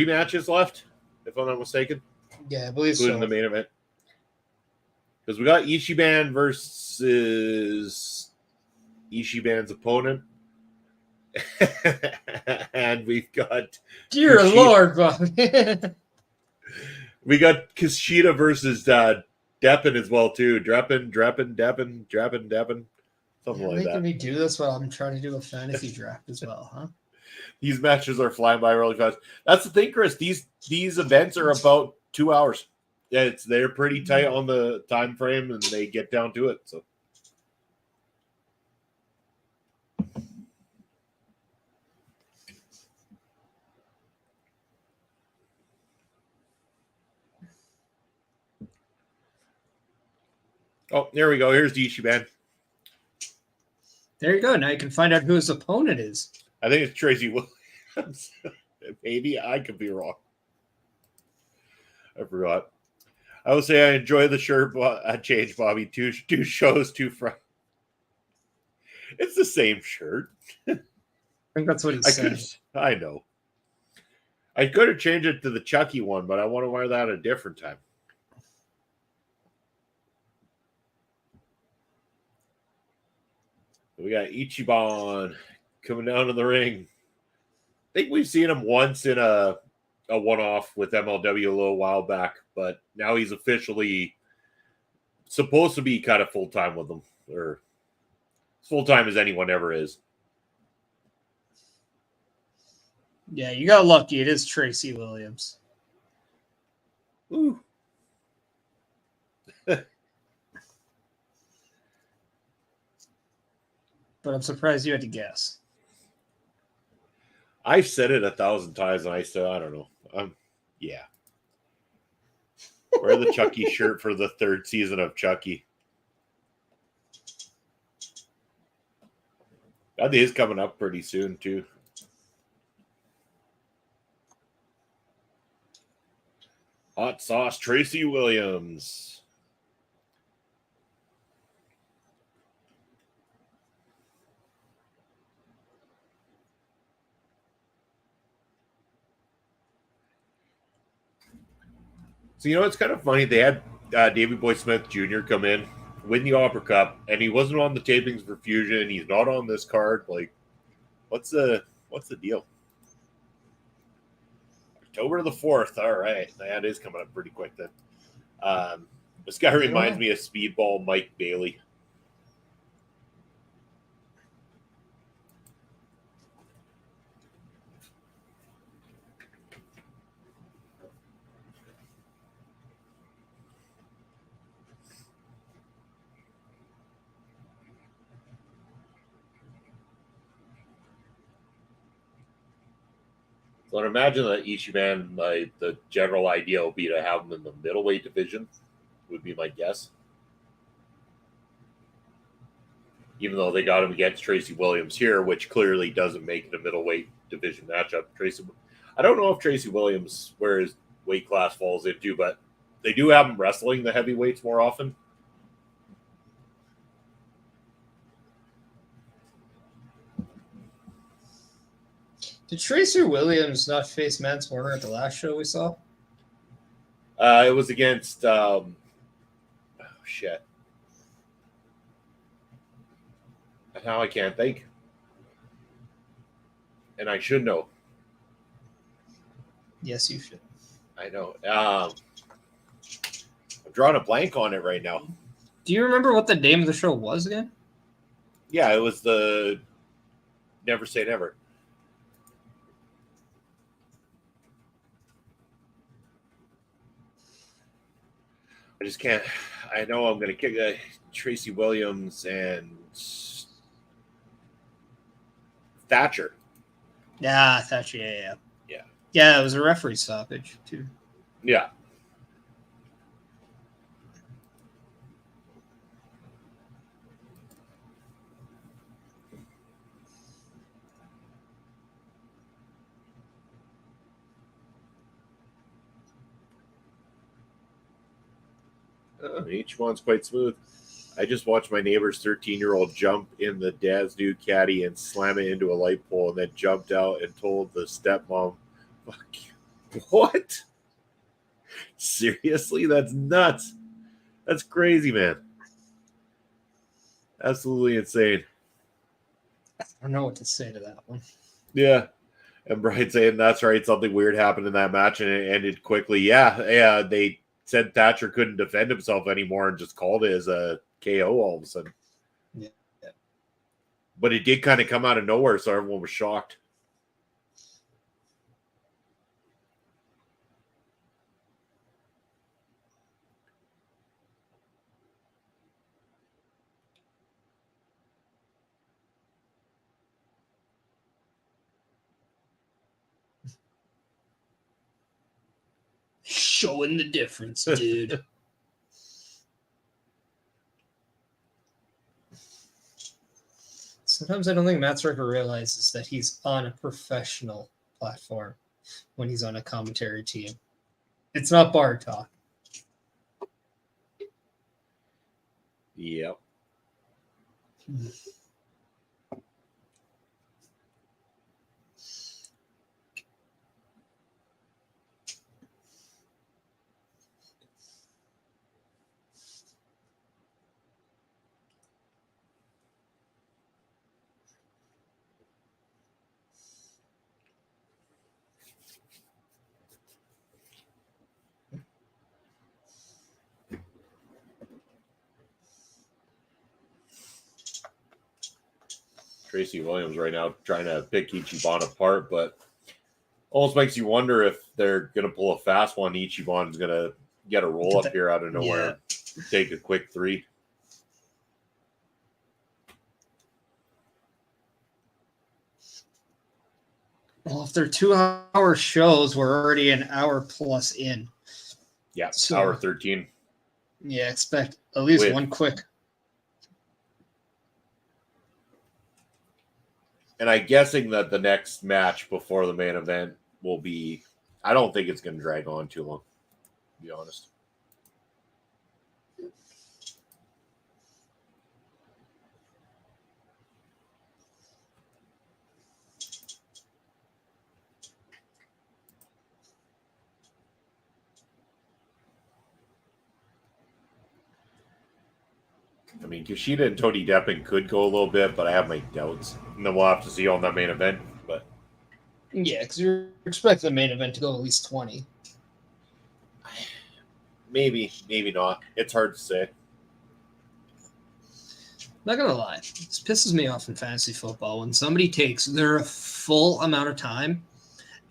matches left, if I'm not mistaken. Yeah, I believe including the main event. Because we got Ichiban versus Ichiban's opponent. And we've got Dear Kushida. Lord, Bobby. We got Kushida versus Deppen as well too. Deppen. Something like that. Making me do this while I'm trying to do a fantasy draft as well, huh? These matches are flying by really fast. That's the thing, Chris. These events are about 2 hours. Yeah, they're pretty tight on the time frame, and they get down to it. So. Oh, there we go. Here's the Ichiban. There you go. Now you can find out who his opponent is. I think it's Tracy Williams. Maybe I could be wrong. I forgot. I would say I enjoy the shirt change, Bobby. Two shows, two fronts. It's the same shirt. I think that's what he said. I know. I could have changed it to the Chucky one, but I want to wear that a different time. We got Ichiban coming down to the ring. I think we've seen him once in a one-off with MLW a little while back, but now he's officially supposed to be kind of full-time with them, or as full-time as anyone ever is. Yeah, you got lucky. It is Tracy Williams. Ooh. but I'm surprised you had to guess. I've said it 1,000 times, and I don't know. Yeah. Wear the Chucky shirt for the 3rd season of Chucky. That is coming up pretty soon, too. Hot sauce, Tracy Williams. So, it's kind of funny. They had Davey Boy Smith Jr. come in, win the Opera Cup, and he wasn't on the tapings for Fusion. He's not on this card. Like, what's the deal? October the 4th. All right. That is coming up pretty quick then. This guy reminds me of Speedball Mike Bailey. So I'd imagine that Ichiban, the general idea will be to have him in the middleweight division, would be my guess. Even though they got him against Tracy Williams here, which clearly doesn't make it a middleweight division matchup. I don't know if Tracy Williams, where his weight class falls into, but they do have him wrestling the heavyweights more often. Did Tracy Williams not face Mance Warner at the last show we saw? It was against shit. Now I can't think. And I should know. Yes, you should. I know. I'm drawing a blank on it right now. Do you remember what the name of the show was again? Yeah, it was the Never Say Never. I just can't. I know I'm going to kick Tracy Williams and Thatcher. Yeah, Thatcher. Yeah, it was a referee stoppage too. Yeah. Each one's quite smooth. I just watched my neighbor's 13-year-old jump in the dad's new caddy and slam it into a light pole, and then jumped out and told the stepmom, "Fuck you." What? Seriously? That's nuts. That's crazy, man. Absolutely insane. I don't know what to say to that one. Yeah. And Brian saying, that's right, something weird happened in that match and it ended quickly. Yeah, they said Thatcher couldn't defend himself anymore and just called it as a KO all of a sudden. Yeah. But it did kind of come out of nowhere, so everyone was shocked. Showing the difference, dude. Sometimes I don't think Matt Striker realizes that he's on a professional platform when he's on a commentary team. It's not bar talk. Yep. Tracy Williams right now trying to pick Ichiban apart, but almost makes you wonder if they're going to pull a fast one. Ichiban's going to get a roll up here out of nowhere, take a quick 3. Well, if they're 2-hour shows, we're already an hour plus in. Yeah, So, hour 13. Yeah, expect at least one quick. And I'm guessing that the next match before the main event will be, I don't think it's going to drag on too long, to be honest. I mean, Kushida and Tony Deppen could go a little bit, but I have my doubts. And then we'll have to see on that main event. But yeah, because you're expecting the main event to go at least 20. Maybe not. It's hard to say. Not gonna lie, this pisses me off in fantasy football when somebody takes their full amount of time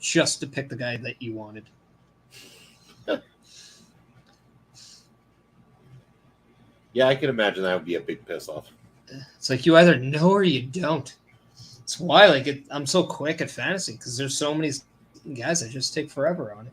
just to pick the guy that you wanted. Yeah, I can imagine that would be a big piss off. It's like you either know or you don't. It's why I'm so quick at fantasy because there's so many guys that just take forever on it.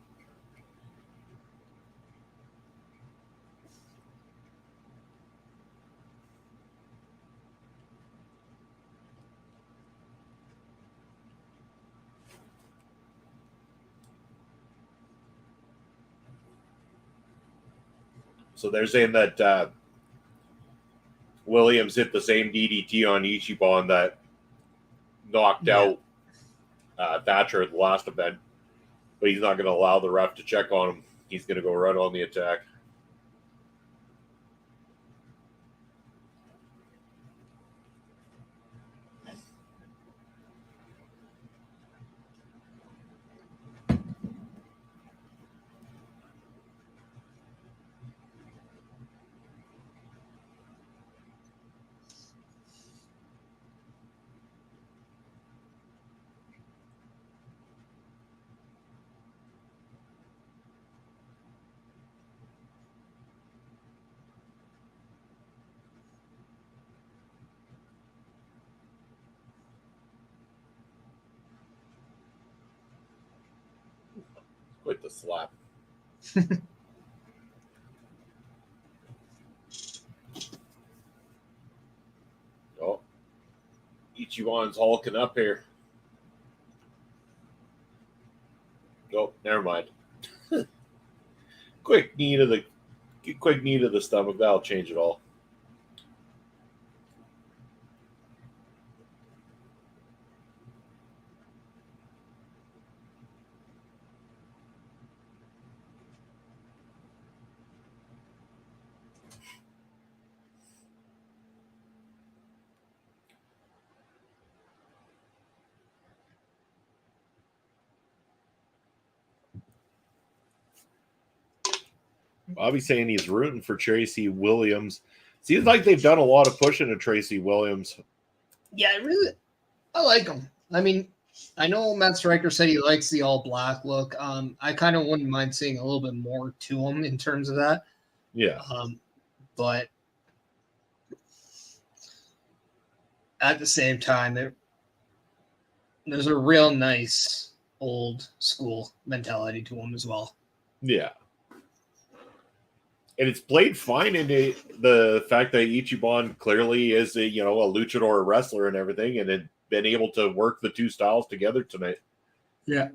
So they're saying that Williams hit the same DDT on Ichiban that knocked out Thatcher at the last event, but he's not going to allow the ref to check on him. He's going to go right on the attack. Quite the slap. Oh, Ichiban's hulking up here. Oh, never mind. Quick knee to the stomach. That'll change it all. Bobby's saying he's rooting for Tracy Williams. Seems like they've done a lot of pushing to Tracy Williams. Yeah, I like him. I mean, I know Matt Stryker said he likes the all black look. I kind of wouldn't mind seeing a little bit more to him in terms of that. Yeah. But at the same time, there's a real nice old school mentality to him as well. Yeah. And it's played fine into the fact that Ichiban clearly is a luchador wrestler and everything, and had been able to work the two styles together tonight. Yeah.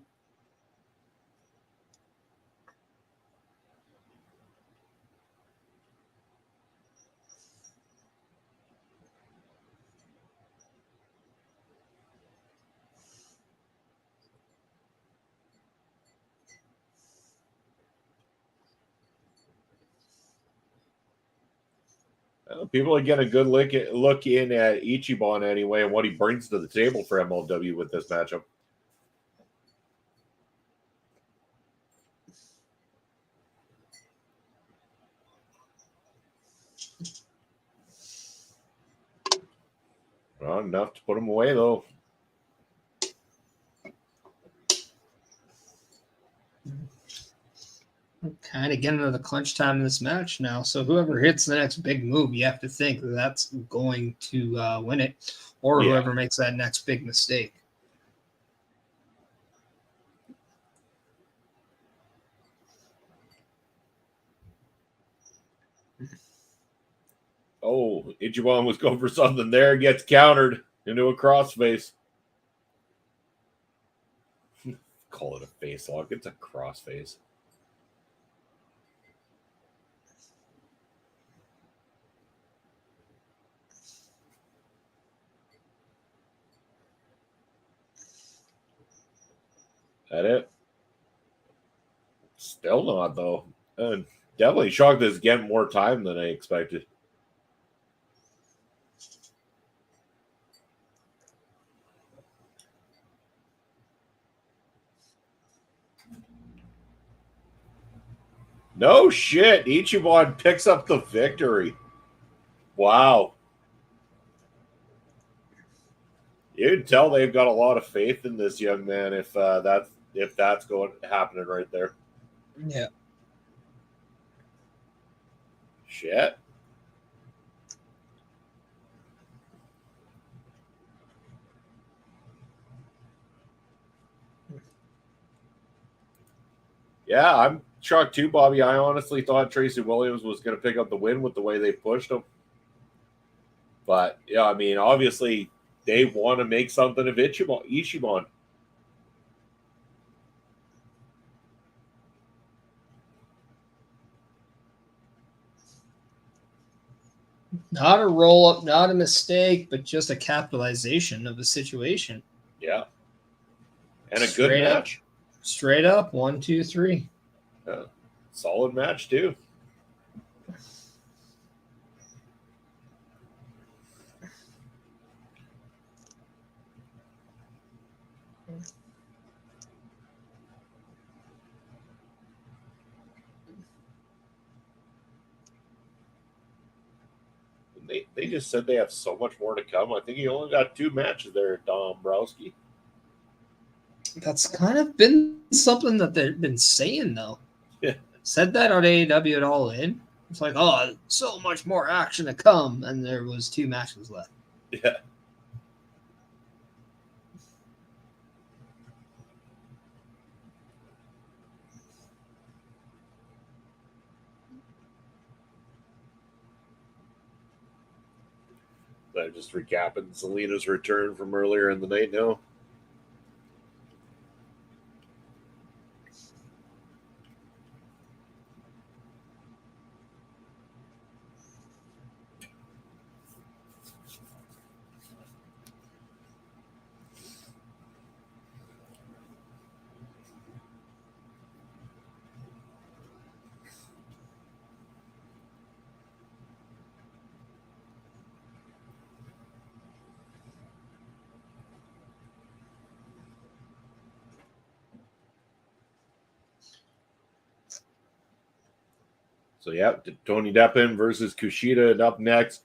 People are getting a good look in at Ichiban anyway, and what he brings to the table for MLW with this matchup. Not enough to put him away, though. Kind of getting into the clutch time of this match now. So whoever hits the next big move, you have to think that's going to win it, or whoever makes that next big mistake. Oh, Ichiban was going for something there. Gets countered into a crossface. Call it a face lock. It's a crossface. That it? Still not, though. Definitely shocked that it's getting more time than I expected. No shit. Ichiban picks up the victory. Wow. You can tell they've got a lot of faith in this young man if that's going happening right there. Yeah. Shit. Yeah, I'm shocked too, Bobby. I honestly thought Tracy Williams was going to pick up the win with the way they pushed him. But, yeah, I mean, obviously they want to make something of Ichiban. Not a roll up, not a mistake, but just a capitalization of the situation. Yeah. And a good match. Straight up. 1, 2, 3. Yeah. Solid match, too. They just said they have so much more to come. I think he only got 2 matches there, Dombrowski. That's kind of been something that they've been saying, though. Yeah. Said that on AEW at All In. It's like, oh, so much more action to come, and there was 2 matches left. Yeah. I'm just recapping Selena's return from earlier in the night now. So, yeah, Tony Deppen versus Kushida and up next.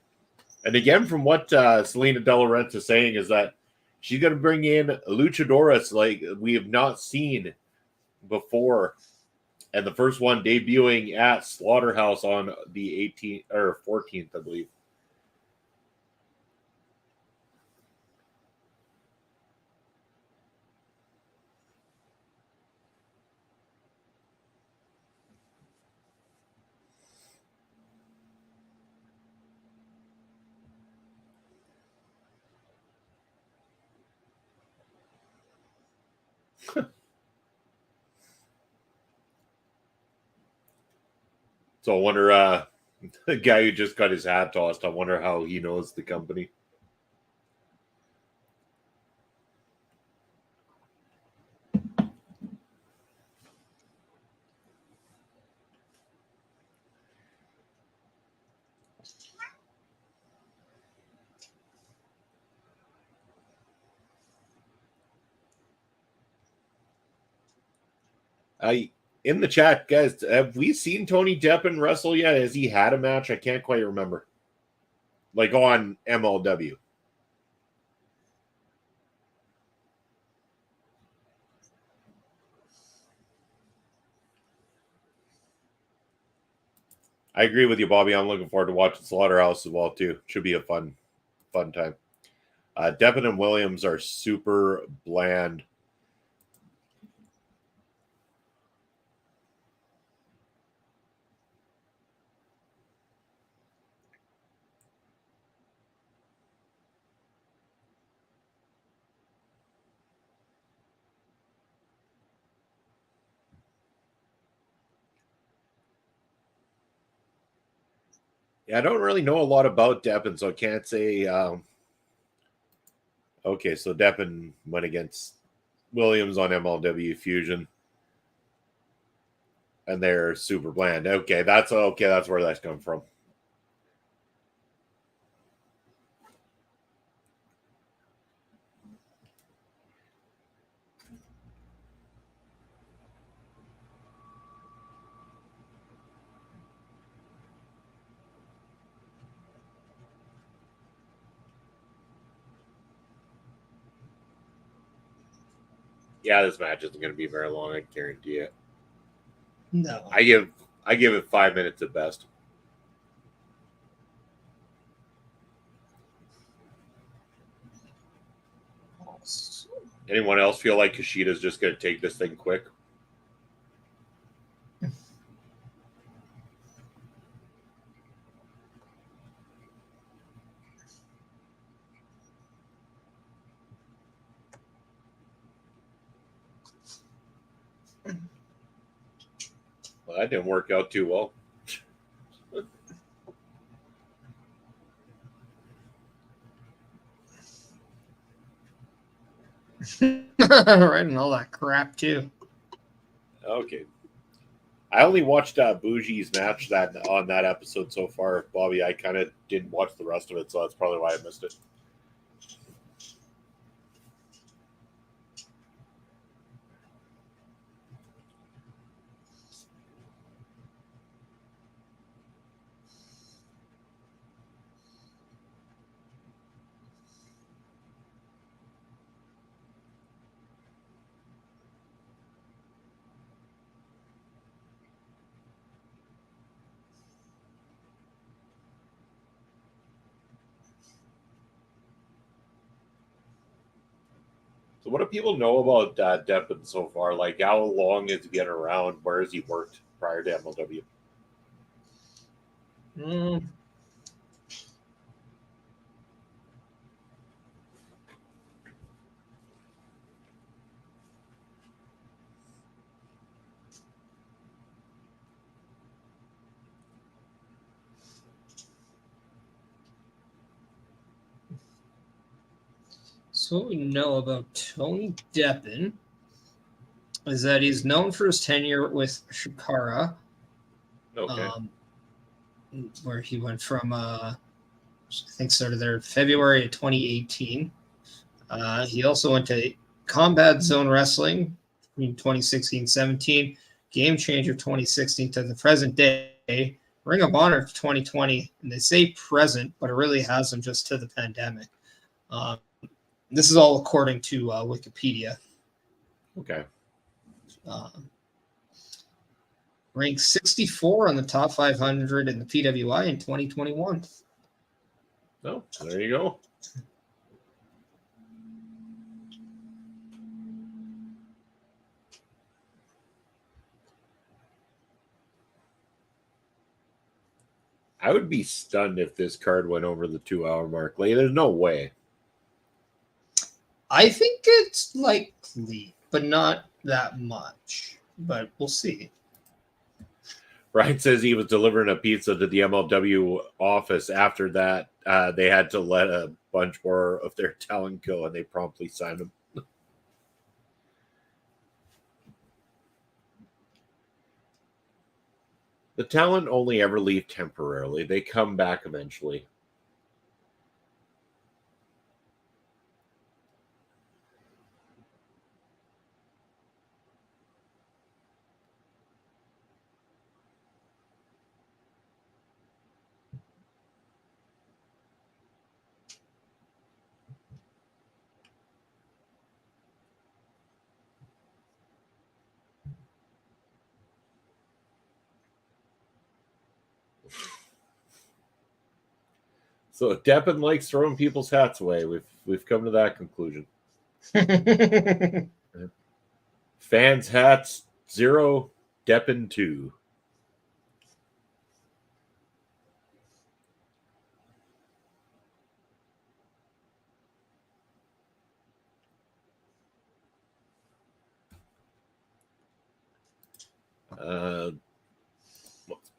And again, from what Selena De La Renta is saying is that she's going to bring in luchadores like we have not seen before. And the first one debuting at Slaughterhouse on the 18th or 14th, I believe. So I wonder, the guy who just got his hat tossed, I wonder how he knows the company. In the chat, guys, have we seen Tony Deppen wrestle yet? Has he had a match? I can't quite remember. Like on MLW. I agree with you, Bobby. I'm looking forward to watching Slaughterhouse as well, too. Should be a fun time. Deppen and Williams are super bland. Yeah, I don't really know a lot about Deppen, so I can't say. Okay, so Deppen went against Williams on MLW Fusion, and they're super bland. Okay, that's where that's come from. Yeah, this match isn't going to be very long. I guarantee it. No, I give it 5 minutes at best. Anyone else feel like Kushida's just going to take this thing quick? Well, that didn't work out too well. right, and all that crap too. Okay. I only watched Bougie's match on that episode so far, Bobby. I kind of didn't watch the rest of it, so that's probably why I missed it. So what do people know about Deppen so far? Like, how long has he been around? Where has he worked prior to MLW? So what we know about Tony Deppen is that he's known for his tenure with Shikara, Okay. where he went from, I think, started there February of 2018. He also went to Combat Zone Wrestling in 2016-17, Game Changer 2016 to the present day, Ring of Honor 2020, and they say present, but it really hasn't just to the pandemic. This is all according to Wikipedia. Okay. Ranked 64 on the top 500 in the PWI in 2021. Oh, there you go. I would be stunned if this card went over the 2-hour mark. Like, there's no way. I think it's likely, but not that much. But we'll see. Brian says he was delivering a pizza to the MLW office. After that, they had to let a bunch more of their talent go, and they promptly signed him. The talent only ever leave temporarily. They come back eventually. So Deppen likes throwing people's hats away. We've come to that conclusion. Fans hats 0, Deppen 2.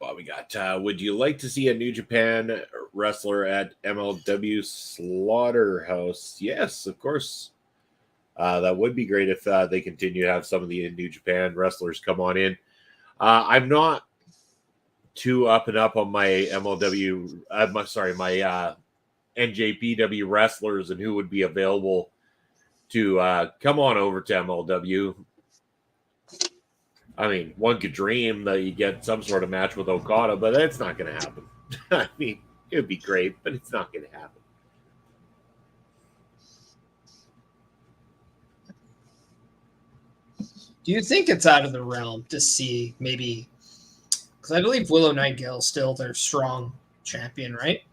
Well, we got, would you like to see a New Japan wrestler at MLW Slaughterhouse? Yes, of course. That would be great if they continue to have some of the New Japan wrestlers come on in. I'm not too up and up on my MLW, my NJPW wrestlers and who would be available to come on over to MLW. I mean, one could dream that you get some sort of match with Okada, but that's not going to happen. I mean, it would be great, but it's not going to happen. Do you think it's out of the realm to see maybe, because I believe Willow Nightingale is still their strong champion, right?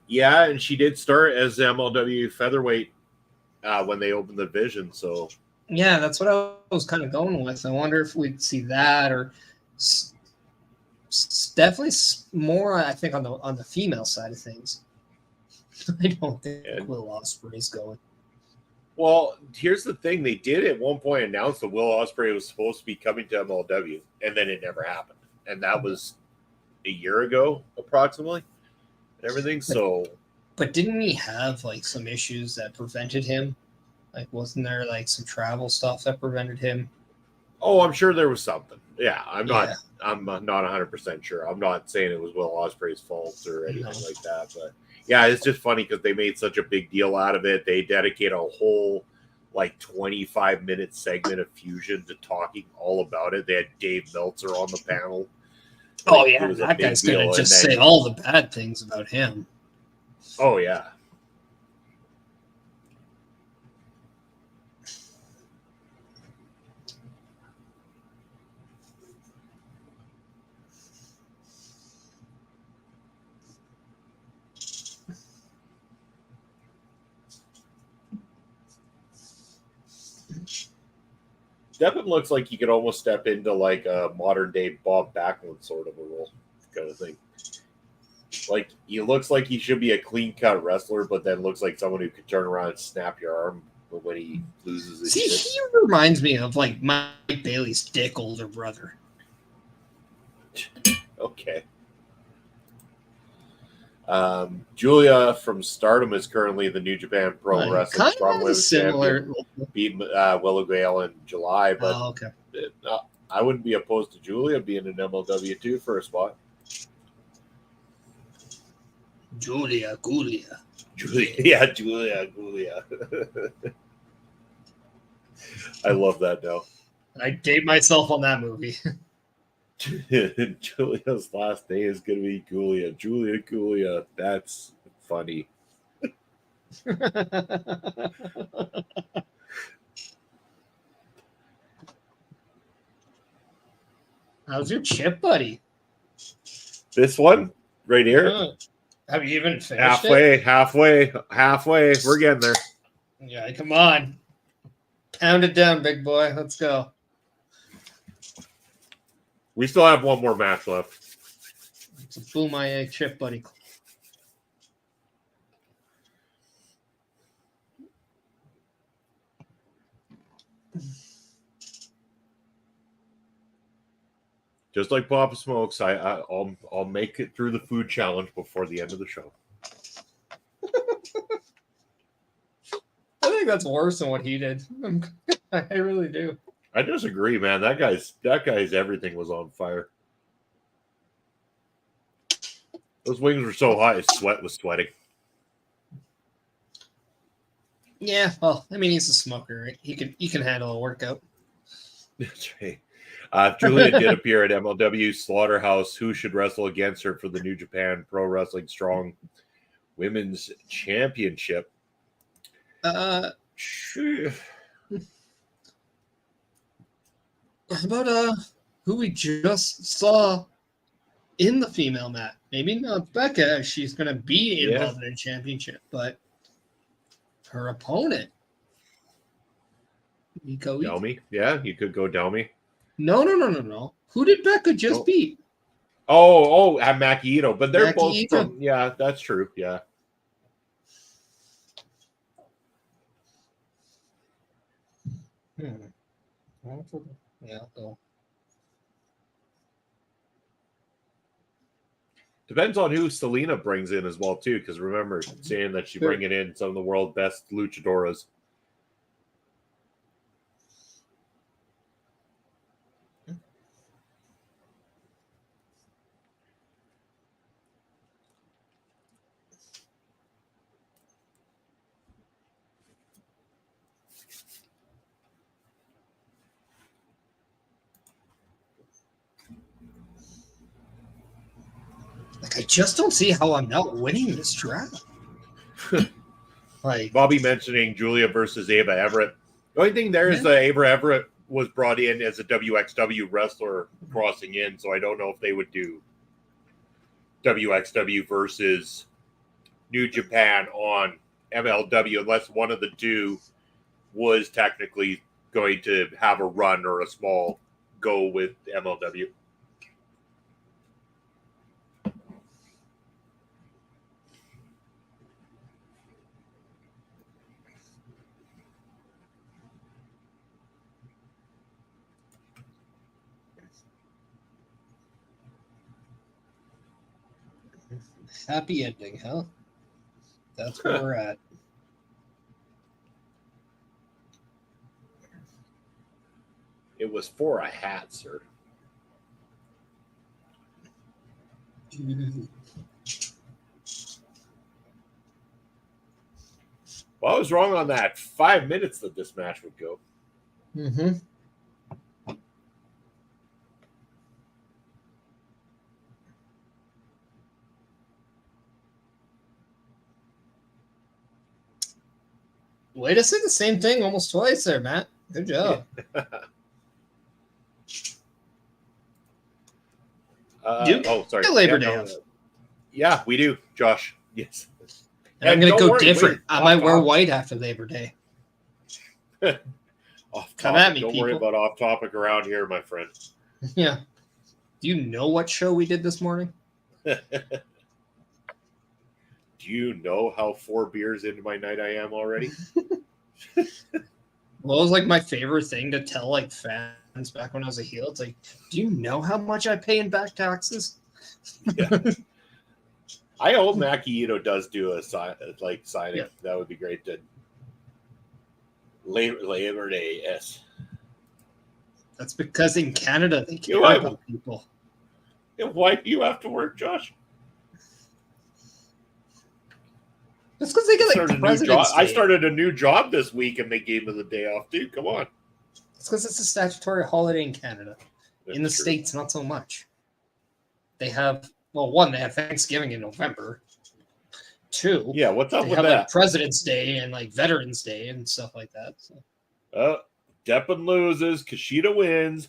Yeah, and she did start as MLW featherweight when they opened the division, so... Yeah, that's what I was kind of going with. I wonder if we'd see that, or definitely more. I think on the female side of things. I don't think Will Ospreay's going. Well, here's the thing: they did at one point announce that Will Ospreay was supposed to be coming to MLW, and then it never happened. And that was a year ago, approximately. And everything. But didn't he have like some issues that prevented him? Like, wasn't there like some travel stuff that prevented him? Oh, I'm sure there was something. Yeah, I'm not 100% sure. I'm not saying it was Will Ospreay's fault or anything like that. But yeah, it's just funny because they made such a big deal out of it. They dedicate a whole like 25-minute segment of Fusion to talking all about it. They had Dave Meltzer on the panel. Oh yeah, that guy's gonna just say all the bad things about him. Oh yeah. Deppen looks like he could almost step into like a modern day Bob Backlund sort of a role kind of thing. Like he looks like he should be a clean cut wrestler, but then looks like someone who could turn around and snap your arm when he loses his shit. He reminds me of like Mike Bailey's dick older brother. Okay. Julia from Stardom is currently the New Japan Pro Wrestling Strong Women's Champion. Beat Willow Gale in July, but I wouldn't be opposed to Julia being an MLW too for a spot. Julia Gulia. I love that now. I date myself on that movie. Julia's last name is going to be Gulia. Julia Gulia. That's funny. How's your chip, buddy? This one right here. Have you even finished it? Halfway. We're getting there. Yeah, come on. Pound it down, big boy. Let's go. We still have one more match left. It's a boom my egg chip, buddy. Just like Papa Smokes, I'll make it through the food challenge before the end of the show. I think that's worse than what he did. I really do. I disagree, man. That guy's everything was on fire. Those wings were so hot, his sweat was sweating. Yeah, well, I mean, he's a smoker, right? He can handle a workout. That's right. Julia did appear at MLW Slaughterhouse. Who should wrestle against her for the New Japan Pro Wrestling Strong Women's Championship? How about who we just saw in the female match? Maybe not Becca. She's going to be involved in a championship, but her opponent. Delmy? Yeah, you could go Delmy. No. Who did Becca just beat? At Maki Itoh. But they're both Itoh. from... Yeah, that's true. Yeah. Yeah, I'll go. Depends on who Selena brings in as well, too, because remember saying that she's bringing in some of the world's best luchadoras. Like, I just don't see how I'm not winning this draft. Like Bobby mentioning Julia versus Ava Everett. The only thing there is that Ava Everett was brought in as a WXW wrestler crossing in, so I don't know if they would do WXW versus New Japan on MLW unless one of the two was technically going to have a run or a small go with MLW. happy ending, huh? That's where we're at. It was for a hat, sir. Well, I was wrong on that. 5 minutes that this match would go. Mm-hmm. Way to say the same thing almost twice there, Matt. Good job. Sorry. Labor Day. Yeah, we do, Josh. Yes. And I'm going to go different. I might wear white after Labor Day. Come at me, Don't worry about off topic around here, my friend. Yeah. Do you know what show we did this morning? Do you know how 4 beers into my night I am already? Well, it was like my favorite thing to tell like fans back when I was a heel. It's like, do you know how much I pay in back taxes? Yeah. I hope Maki Itoh does do a signing. Yeah. That would be great. Labor Day, yes. That's because in Canada they care about people. Why do you have to work, Josh? That's because they get like President's Day. I started a new job this week and they gave me the day off, dude. Come on. It's because it's a statutory holiday in Canada. In the States, not so much. They have, well, one, they have Thanksgiving in November. 2, yeah, what's up with that? Like President's Day and like Veterans Day and stuff like that. So. Deppen loses. Kushida wins.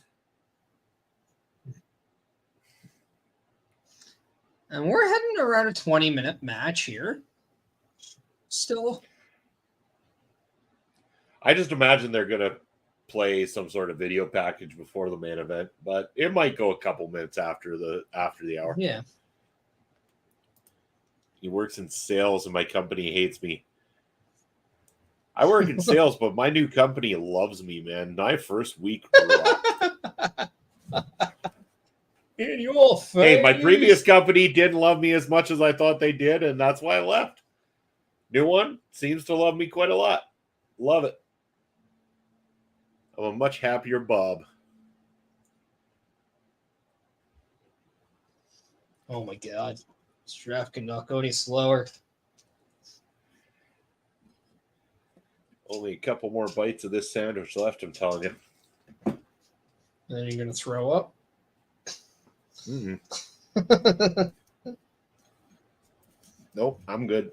And we're heading around a 20-minute match here. Still. I just imagine they're going to play some sort of video package before the main event, but it might go a couple minutes after the hour. Yeah. He works in sales and my company hates me. I work in sales, but my new company loves me, man. My first week in your face. Hey, my previous company didn't love me as much as I thought they did, and that's why I left. New one seems to love me quite a lot. Love it. I'm a much happier Bob. Oh my God. This draft cannot go any slower. Only a couple more bites of this sandwich left, I'm telling you. And then you're going to throw up? Mm-hmm. Nope, I'm good.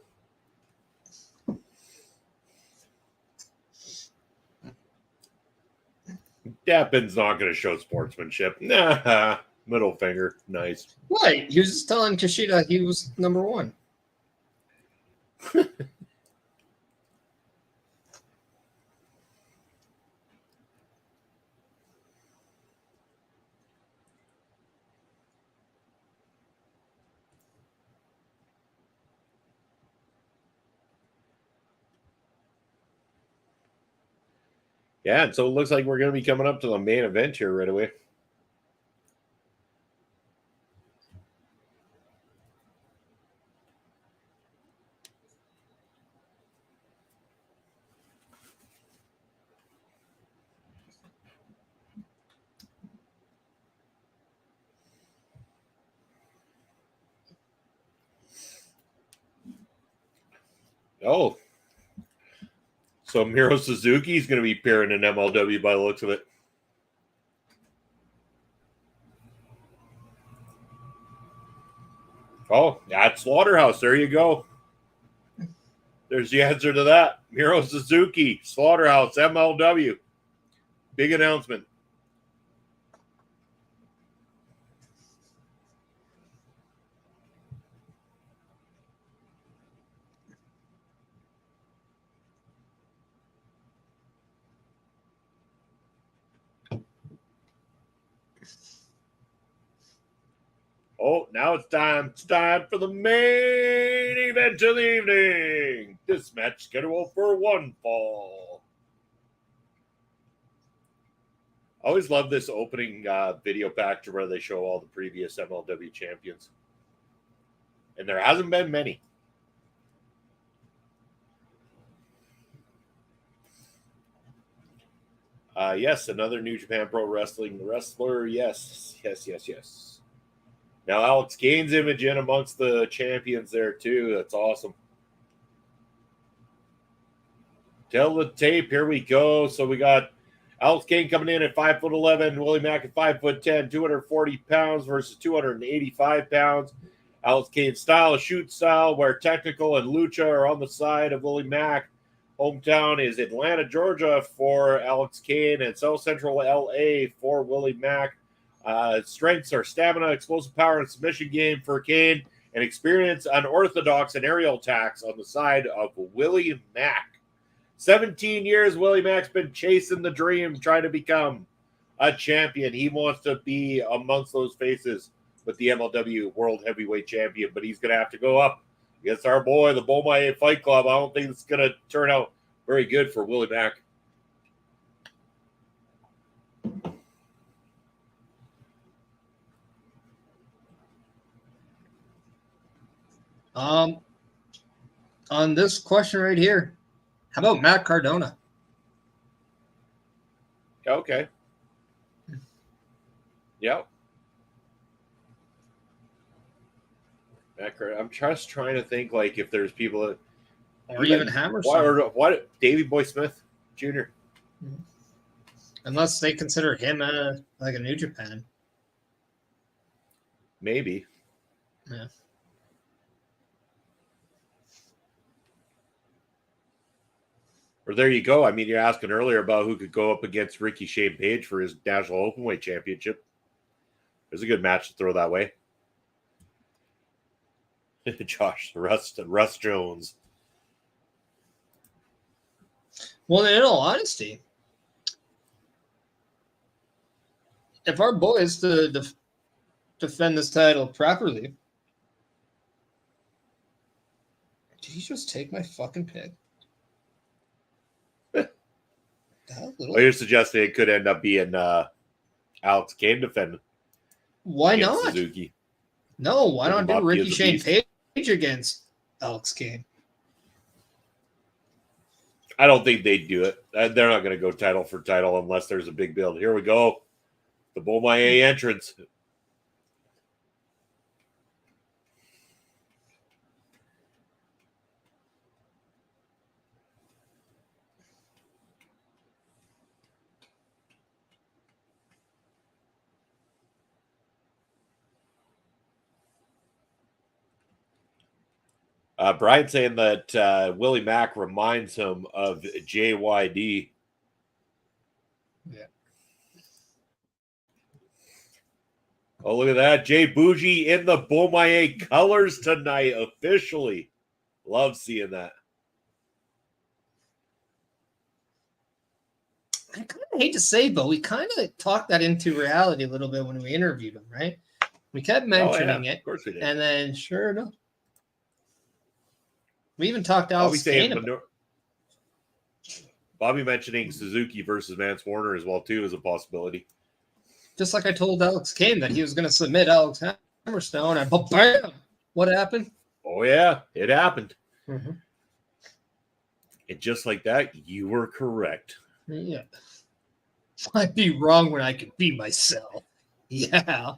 Dappen's not going to show sportsmanship. Nah, middle finger. Nice. Why? He was just telling Kushida he was number 1. Yeah, and so it looks like we're going to be coming up to the main event here right away. Oh. So Miro Suzuki is going to be appearing in MLW by the looks of it. Oh, that's Slaughterhouse. There you go. There's the answer to that. Miro Suzuki, Slaughterhouse, MLW. Big announcement. Oh, now it's time. It's time for the main event of the evening. This match scheduled for one fall. I always love this opening video package where they show all the previous MLW champions. And there hasn't been many. Yes, another New Japan Pro Wrestling wrestler. Yes. Now Alex Kane's image in amongst the champions there too. That's awesome. Tell the tape. Here we go. So we got Alex Kane coming in at 5'11", Willie Mack at 5'10", 240 pounds versus 285 pounds. Alex Kane's style, a shoot style, where technical and lucha are on the side of Willie Mack. Hometown is Atlanta, Georgia for Alex Kane, and South Central LA for Willie Mack. Strengths are stamina, explosive power, and submission game for Kane, and experience unorthodox and aerial attacks on the side of Willie Mack. 17 years Willie Mack's been chasing the dream, trying to become a champion. He wants to be amongst those faces with the MLW World Heavyweight Champion, but he's going to have to go up against our boy, the Bomaye Fight Club. I don't think it's going to turn out very good for Willie Mack. On this question right here, how about Matt Cardona? Okay. Yep. I'm just trying to think, like, if there's people that, or even Hammerstone. What Davey Boy Smith Jr. Unless they consider him like a New Japan. Maybe. Yeah. Or there you go. I mean, you're asking earlier about who could go up against Ricky Shane Page for his National Openweight Championship. There's a good match to throw that way. Josh, Russ Jones. Well, in all honesty, if our boy is to defend this title properly, did he just take my fucking pick? Well, you're suggesting it could end up being Alex Kane defending. Why not? Suzuki. No, why not do Ricky Shane Page against Alex Kane? I don't think they'd do it. They're not going to go title for title unless there's a big build. Here we go. The Bomaye entrance. Brian saying that Willie Mack reminds him of JYD. Yeah. Oh, look at that. Jay Bougie in the Bomaye colors tonight, officially. Love seeing that. I kind of hate to say, but we kind of talked that into reality a little bit when we interviewed him, right? We kept mentioning it. Of course we did. And then, sure enough, we even talked to Alex Kane about Bobby mentioning Suzuki versus Mance Warner as well, too, is a possibility. Just like I told Alex Kane that he was going to submit Alex Hammerstone, and bam! What happened? Oh, yeah, it happened. Mm-hmm. And just like that, you were correct. Yeah. I'd be wrong when I could be myself. Yeah.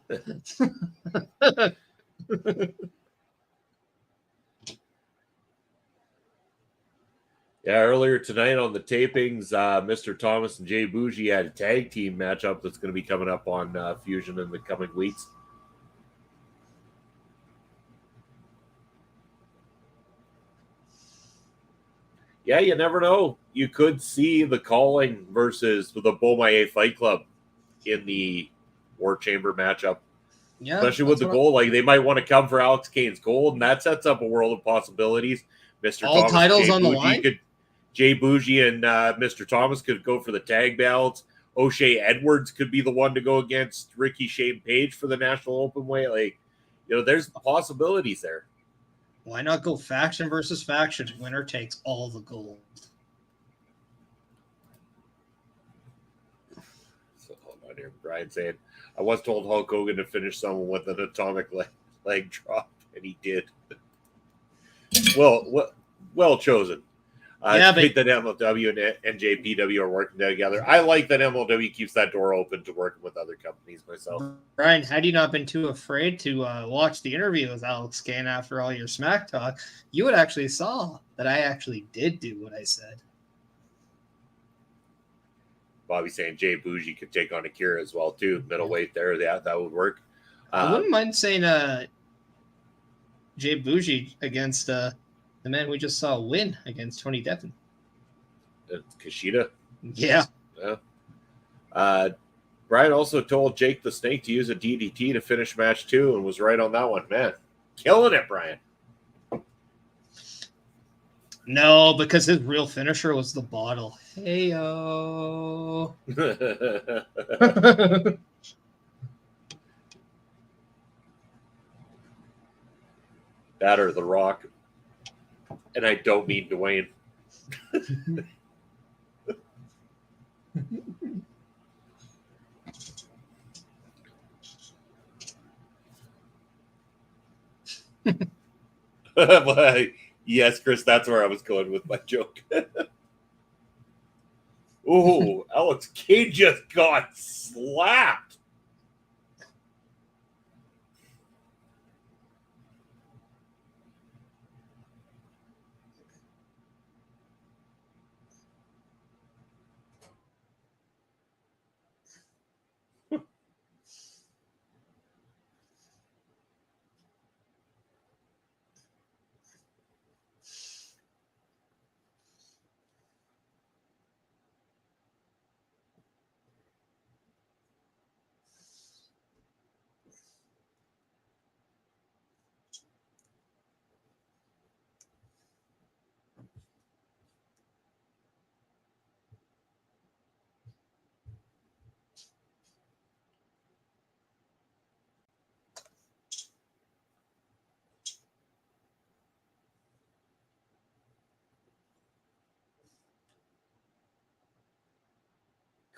Yeah, earlier tonight on the tapings, Mr. Thomas and Jay Bougie had a tag team matchup that's going to be coming up on Fusion in the coming weeks. Yeah, you never know. You could see the Calling versus the Beaumaye Fight Club in the War Chamber matchup. Yeah, especially with the gold. Like, they might want to come for Alex Kane's gold, and that sets up a world of possibilities. Mr. All Thomas, titles Jay on Bougie the line? Jay Bougie and Mr. Thomas could go for the tag belts. O'Shea Edwards could be the one to go against Rickey Shane Page for the National Open Weight. Like, there's possibilities there. Why not go faction versus faction? Winner takes all the gold. So, hold on here. Brian saying, I was told Hulk Hogan to finish someone with an atomic leg drop, and he did. Well chosen. Yeah, it's great that MLW and NJPW are working together. I like that MLW keeps that door open to working with other companies myself. Brian, had you not been too afraid to watch the interview with Alex Kane after all your smack talk, you would actually saw that I actually did do what I said. Bobby saying Jay Bougie could take on Akira as well, too. Middleweight there, that would work. I wouldn't mind saying Jay Bougie against the man we just saw win against Tony Deppen. Kushida? Yeah. Brian also told Jake the Snake to use a DDT to finish match 2 and was right on that one. Man, killing it, Brian. No, because his real finisher was the bottle. Hey-o. That or The Rock. And I don't mean Dwayne. Yes, Chris, that's where I was going with my joke. Oh, Alex Kane just got slapped.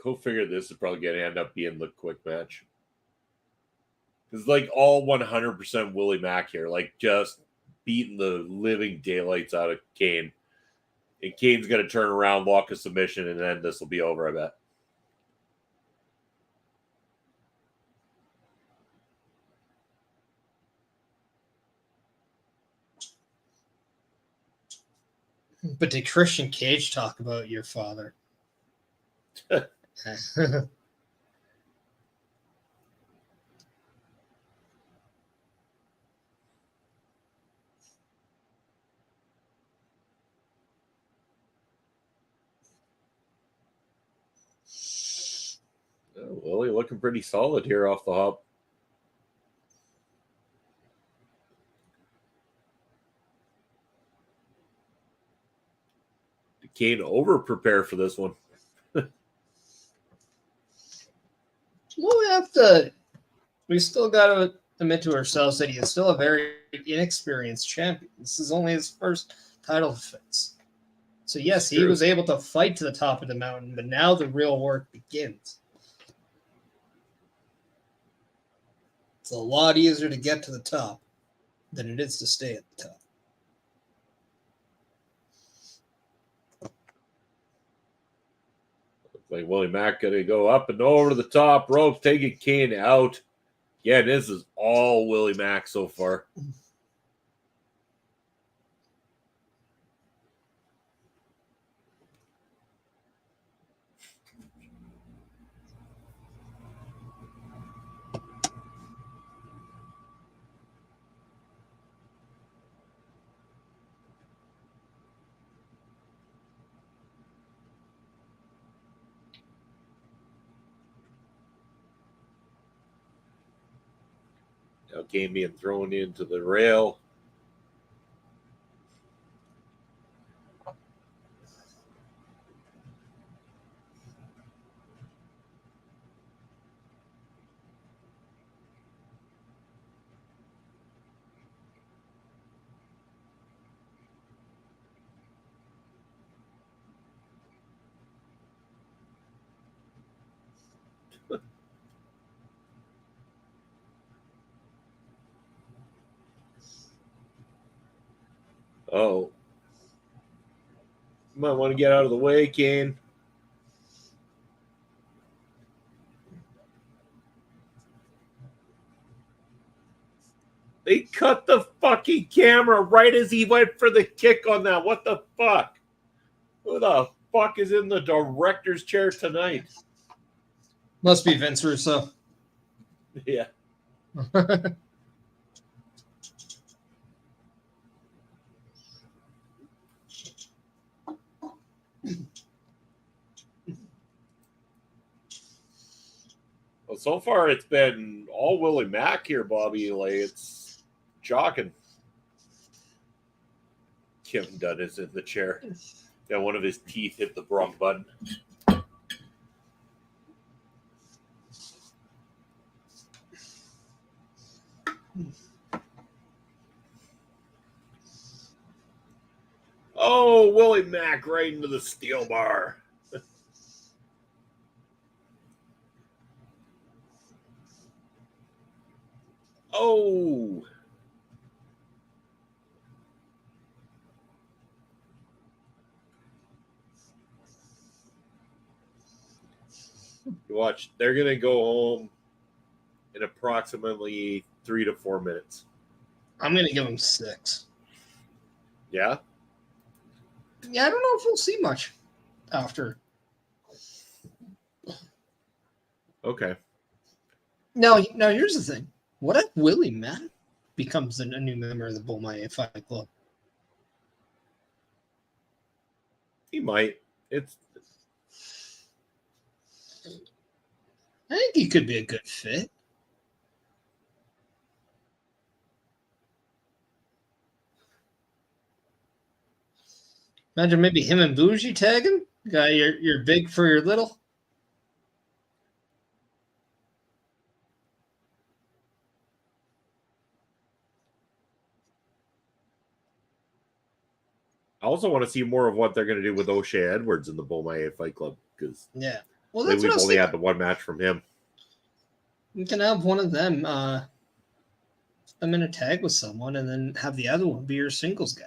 Go figure, this is probably going to end up being the quick match. It's like all 100% Willie Mack here, like just beating the living daylights out of Kane. And Kane's going to turn around, lock a submission, and then this will be over, I bet. But did Christian Cage talk about your father? Oh, Willie looking pretty solid here off the hop. Did Kane over prepare for this one? We still got to admit to ourselves that he is still a very inexperienced champion. This is only his first title defense. So yes, he was able to fight to the top of the mountain, but now the real work begins. It's a lot easier to get to the top than it is to stay at the top. Like Willie Mack going to go up and over the top rope, taking Kane out. Yeah, this is all Willie Mack so far. Now Kane being thrown into the rail. Oh. Might want to get out of the way, Kane. They cut the fucking camera right as he went for the kick on that. What the fuck? Who the fuck is in the director's chair tonight? Must be Vince Russo. Yeah. Well, so far it's been all Willie Mack here, Bobby. Like, it's shocking. Kevin Dunn is in the chair. Yeah, one of his teeth hit the wrong button. Oh, Willie Mack right into the steel bar. Oh. You watch, they're going to go home in approximately 3 to 4 minutes. I'm going to give him 6. Yeah? Yeah, I don't know if we'll see much after. Okay. Now here's the thing. What if Willie Mack becomes a new member of the Bullmaye Fight Club? He might. I think he could be a good fit. Imagine maybe him and Bougie tagging. Guy, you're big for your little. I also want to see more of what they're going to do with O'Shea Edwards in the Bullmaye Fight Club, because Well, that's we've what only had the one match from him. We can have one of them. I'm in a tag with someone, and then have the other one be your singles guy.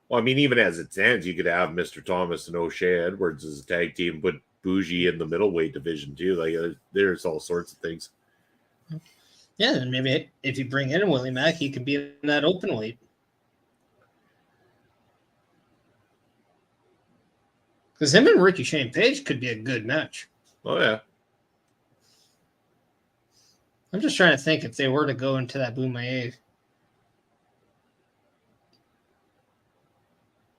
Well, I mean, even as it stands, you could have Mr. Thomas and O'Shea Edwards as a tag team, but Bougie in the middleweight division too. Like, there's all sorts of things. Yeah, and maybe if you bring in Willie Mack, he can be in that open weight. Because him and Ricky Shane Page could be a good match. Oh, yeah. I'm just trying to think if they were to go into that Bullmaye.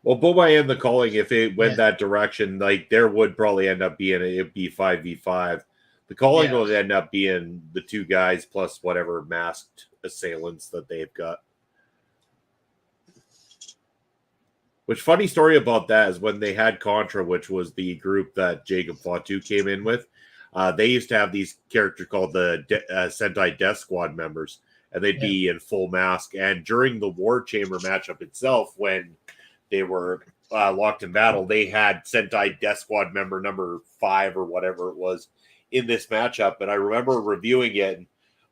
Well, Bullmaye in the calling, if it went that direction, like, there would probably end up being it'd be 5v5. The calling will end up being the two guys plus whatever masked assailants that they've got. Which, funny story about that is when they had Contra, which was the group that Jacob Fatu came in with, they used to have these characters called the Sentai Death Squad members, and they'd be in full mask. And during the War Chamber matchup itself, when they were locked in battle, they had Sentai Death Squad member number 5 or whatever it was in this matchup. And I remember reviewing it, and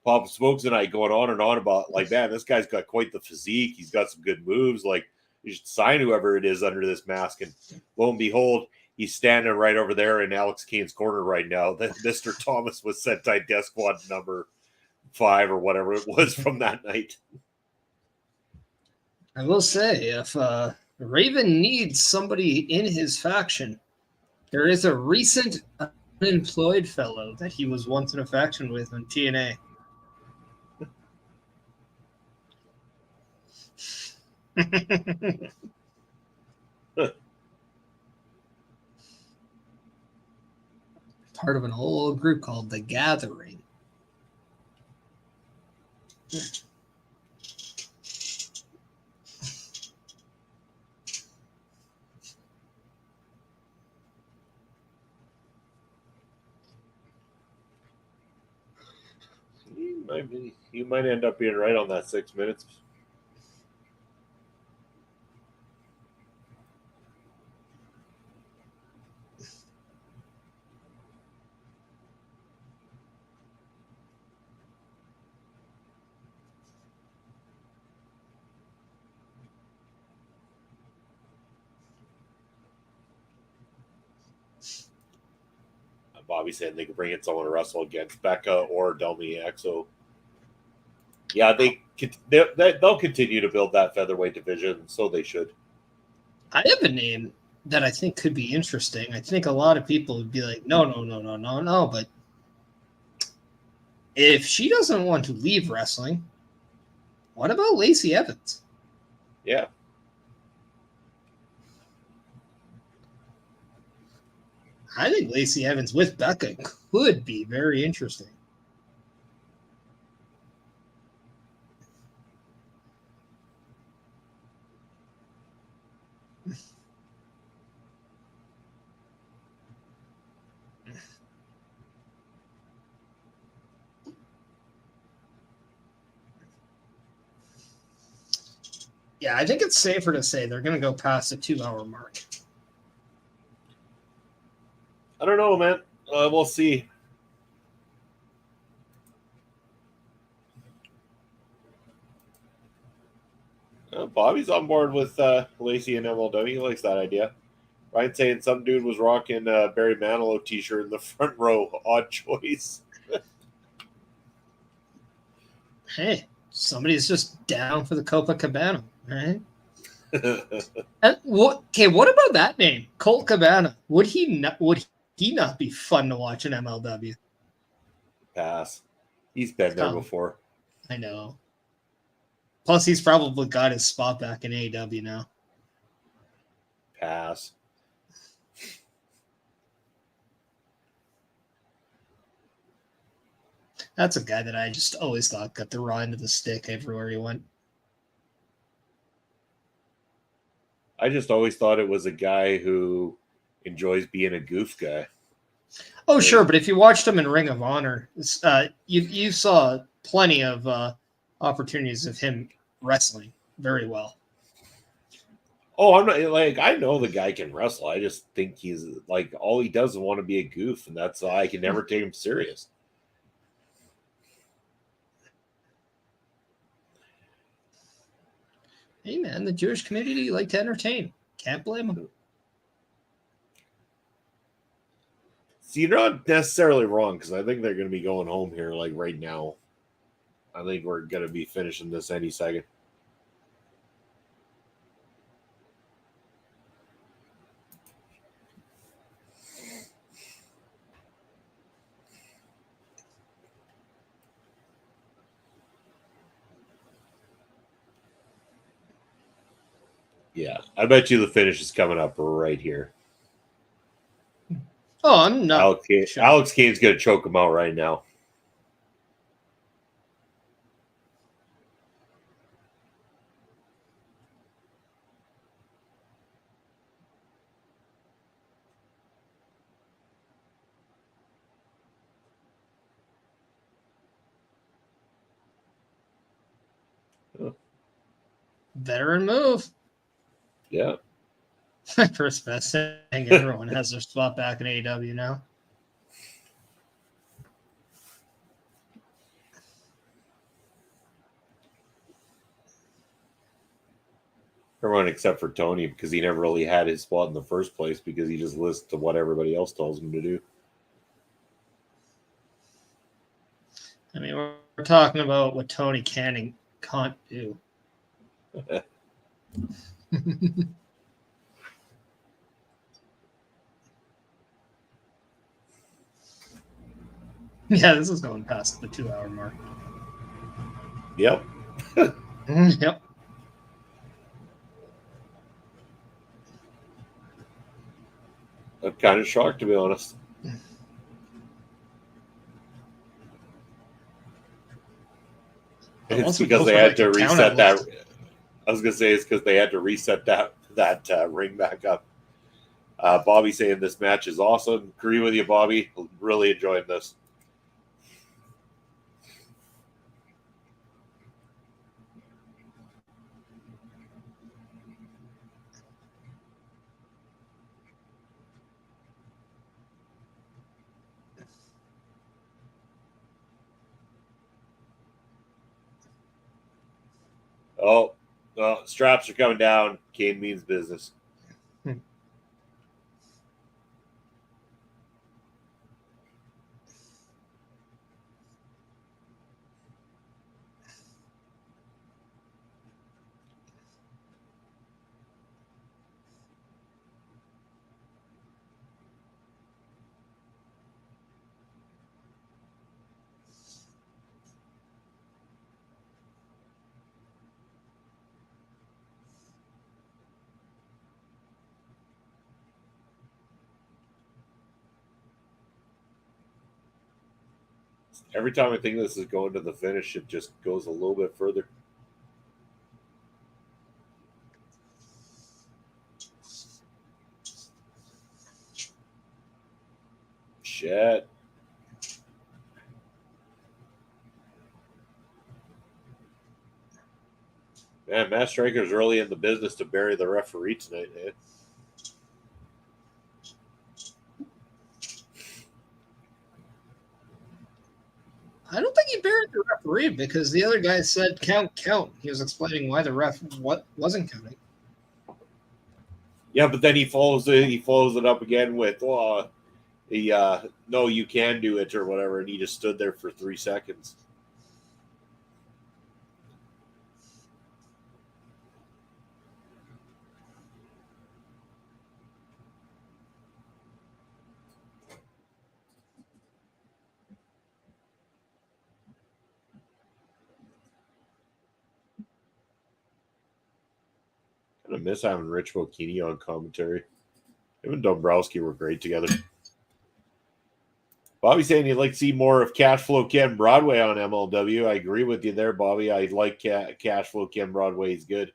Papa Smokes and I going on and on about, like, man, this guy's got quite the physique. He's got some good moves. Like, you should sign whoever it is under this mask. And lo and behold, he's standing right over there in Alex Kane's corner right now. That Mr. Thomas was Sentai Death Squad number 5 or whatever it was from that night. I will say, if Raven needs somebody in his faction, there is a recent unemployed fellow that he was once in a faction with on TNA. Part of an old group called The Gathering. You might end up being right on that 6 minutes. Bobby saying they could bring in someone to wrestle against Becca or Del Miex. Yeah, they'll continue to build that featherweight division, so they should. I have a name that I think could be interesting. I think a lot of people would be like, no. But if she doesn't want to leave wrestling, what about Lacey Evans? Yeah. I think Lacey Evans with Becca could be very interesting. Yeah, I think it's safer to say they're going to go past the 2-hour mark. I don't know, man. We'll see. Bobby's on board with Lacey and MLW. He likes that idea. Ryan saying some dude was rocking a Barry Manilow t-shirt in the front row. Odd choice. Hey, somebody's just down for the Copacabana, right? What about that name, Colt Cabana? Would he not be fun to watch in MLW? Pass. He's been there before. I know. Plus, he's probably got his spot back in AEW now. Pass. That's a guy that I just always thought got the raw end of the stick everywhere he went. I just always thought it was a guy who enjoys being a goof guy. Oh, sure, but if you watched him in Ring of Honor, you saw plenty of opportunities of him wrestling very well. Oh, I'm not like I know the guy can wrestle. I just think he's like all he does is want to be a goof, and that's why I can never take him serious. Hey, man, the Jewish community like to entertain. Can't blame them. See, you're not necessarily wrong because I think they're going to be going home here like right now. I think we're going to be finishing this any second. Yeah, I bet you the finish is coming up right here. Oh, I'm not. Alex Kane's going to choke him out right now. Veteran move. Yeah. First best thing. Everyone has their spot back in AEW now. Everyone except for Tony because he never really had his spot in the first place because he just listens to what everybody else tells him to do. I mean, we're talking about what Tony can and can't do. Yeah, this is going past the 2-hour mark. Yep. Yep. I'm kind of shocked, to be honest. It's because they had to reset that. I was gonna say it's because they had to reset that ring back up. Bobby saying this match is awesome. Agree with you, Bobby. Really enjoying this. Oh, straps are coming down. Kane means business. Every time I think this is going to the finish, it just goes a little bit further. Shit. Man, Matt Striker's really in the business to bury the referee tonight, eh? I don't think he buried the referee because the other guy said count, count. He was explaining why the ref wasn't counting. Yeah, but then he follows it up again with no, you can do it or whatever, and he just stood there for 3 seconds. I miss having Rich Bocchini on commentary. Him and Dombrowski were great together. Bobby saying he'd like to see more of Cashflow Ken Broadway on MLW. I agree with you there, Bobby. I like Cashflow Ken Broadway. He's good.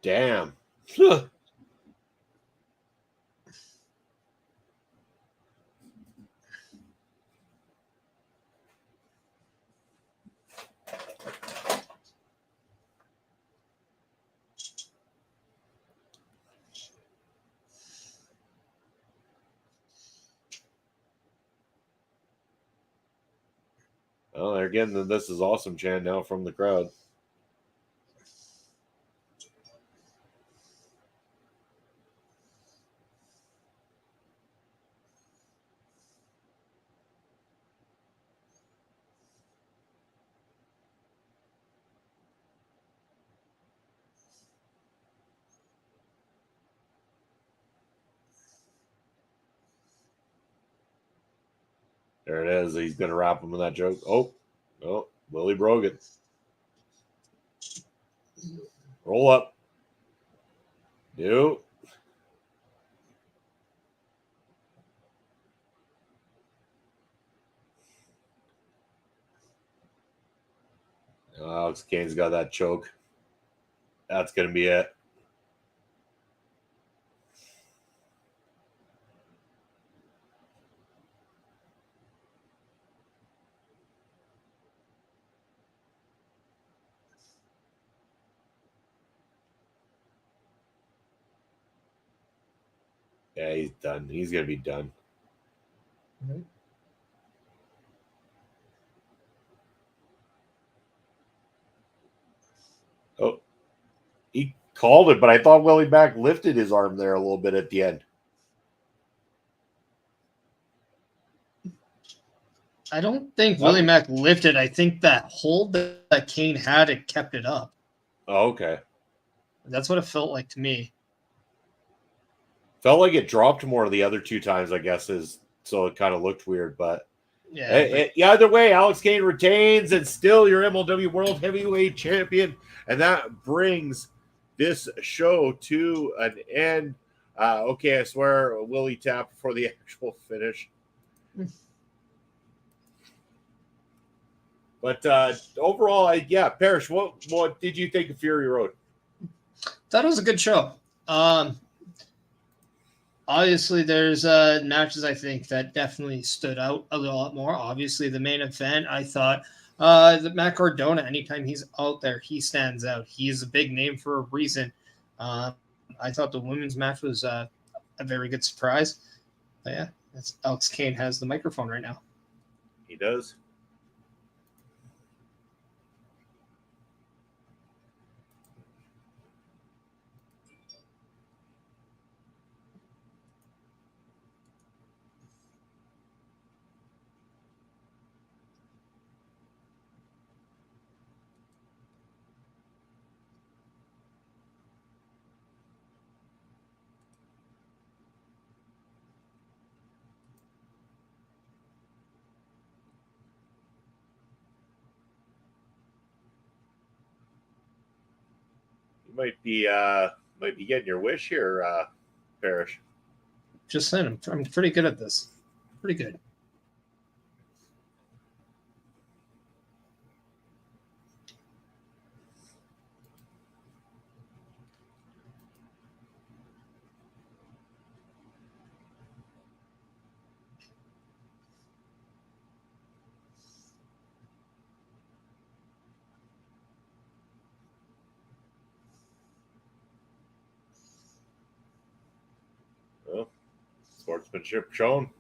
Damn. Well, again, this is awesome chant now from the crowd. There it is. He's going to wrap him with that joke. Oh, Willie Brogan. Roll up. No. Alex Kane's got that choke. That's going to be it. Yeah, he's done. He's going to be done. Mm-hmm. Oh, he called it, but I thought Willie Mack lifted his arm there a little bit at the end. I don't think Willie Mack lifted. I think that hold that Kane had, it kept it up. Oh, okay. That's what it felt like to me. Felt like it dropped more the other 2 times, I guess, so it kind of looked weird. But yeah, either way, Alex Kane retains and still your MLW World Heavyweight Champion. And that brings this show to an end. Okay, I swear, Willie tapped before the actual finish. But overall, yeah, Parrish, what did you think of Fury Road? Thought it was a good show. Obviously, there's matches I think that definitely stood out a lot more. Obviously, the main event, I thought that Mack Cardona, anytime he's out there, he stands out. He is a big name for a reason. I thought the women's match was a very good surprise. But yeah, Alex Kane has the microphone right now. He does. Might be getting your wish here, Parrish. Just saying, I'm pretty good at this. Pretty good. Well, sportsmanship shown.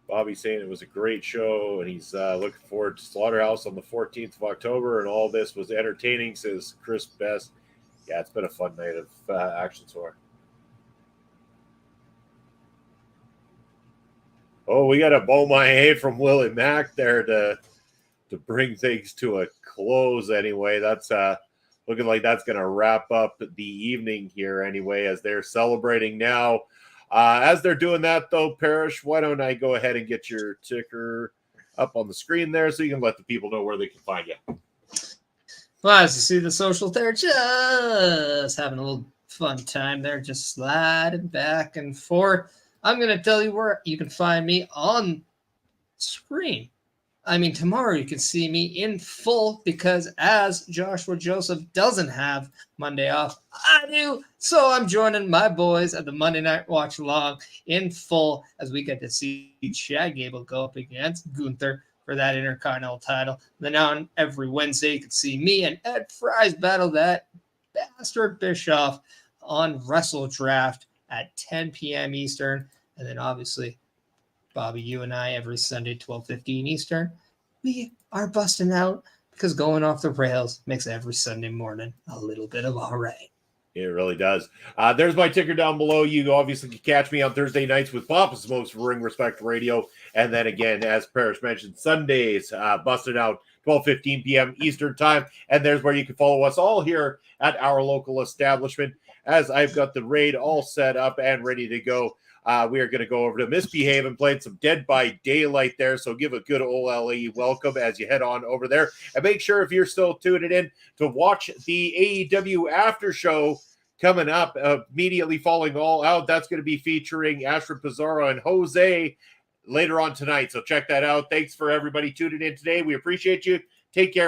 Bobby saying it was a great show, and he's looking forward to Slaughterhouse on the 14th of October, and all this was entertaining, says Chris Best. Yeah, it's been a fun night of action tour. Oh, we got a Beaumont from Willie Mack there to bring things to a close anyway. That's looking like that's going to wrap up the evening here anyway, as they're celebrating now. As they're doing that, though, Parrish, why don't I go ahead and get your ticker up on the screen there so you can let the people know where they can find you. Well, as you see the socials there, just having a little fun time there, just sliding back and forth. I'm going to tell you where you can find me on screen. I mean, tomorrow you can see me in full because as Joshua Joseph doesn't have Monday off, I do. So I'm joining my boys at the Monday Night Watch Along in full as we get to see Chad Gable go up against Gunther for that Intercontinental title. Then on every Wednesday, you can see me and Ed Fry's battle that bastard Bischoff on Wrestle Draft at 10 p.m. Eastern. And then obviously, Bobby, you and I, every Sunday, 12:15 Eastern, we are busting out because going off the rails makes every Sunday morning a little bit of all right. It really does. There's my ticker down below. You obviously can catch me on Thursday nights with Papa Smokes for Ring Respect Radio. And then again, as Parrish mentioned, Sundays, busted out 12:15 p.m. Eastern time. And there's where you can follow us all here at our local establishment. As I've got the raid all set up and ready to go. We are going to go over to Misbehave and play some Dead by Daylight there. So give a good OLE welcome as you head on over there. And make sure if you're still tuning in to watch the AEW after show coming up immediately following All Out. That's going to be featuring Ashford Pizarro and Jose later on tonight. So check that out. Thanks for everybody tuning in today. We appreciate you. Take care.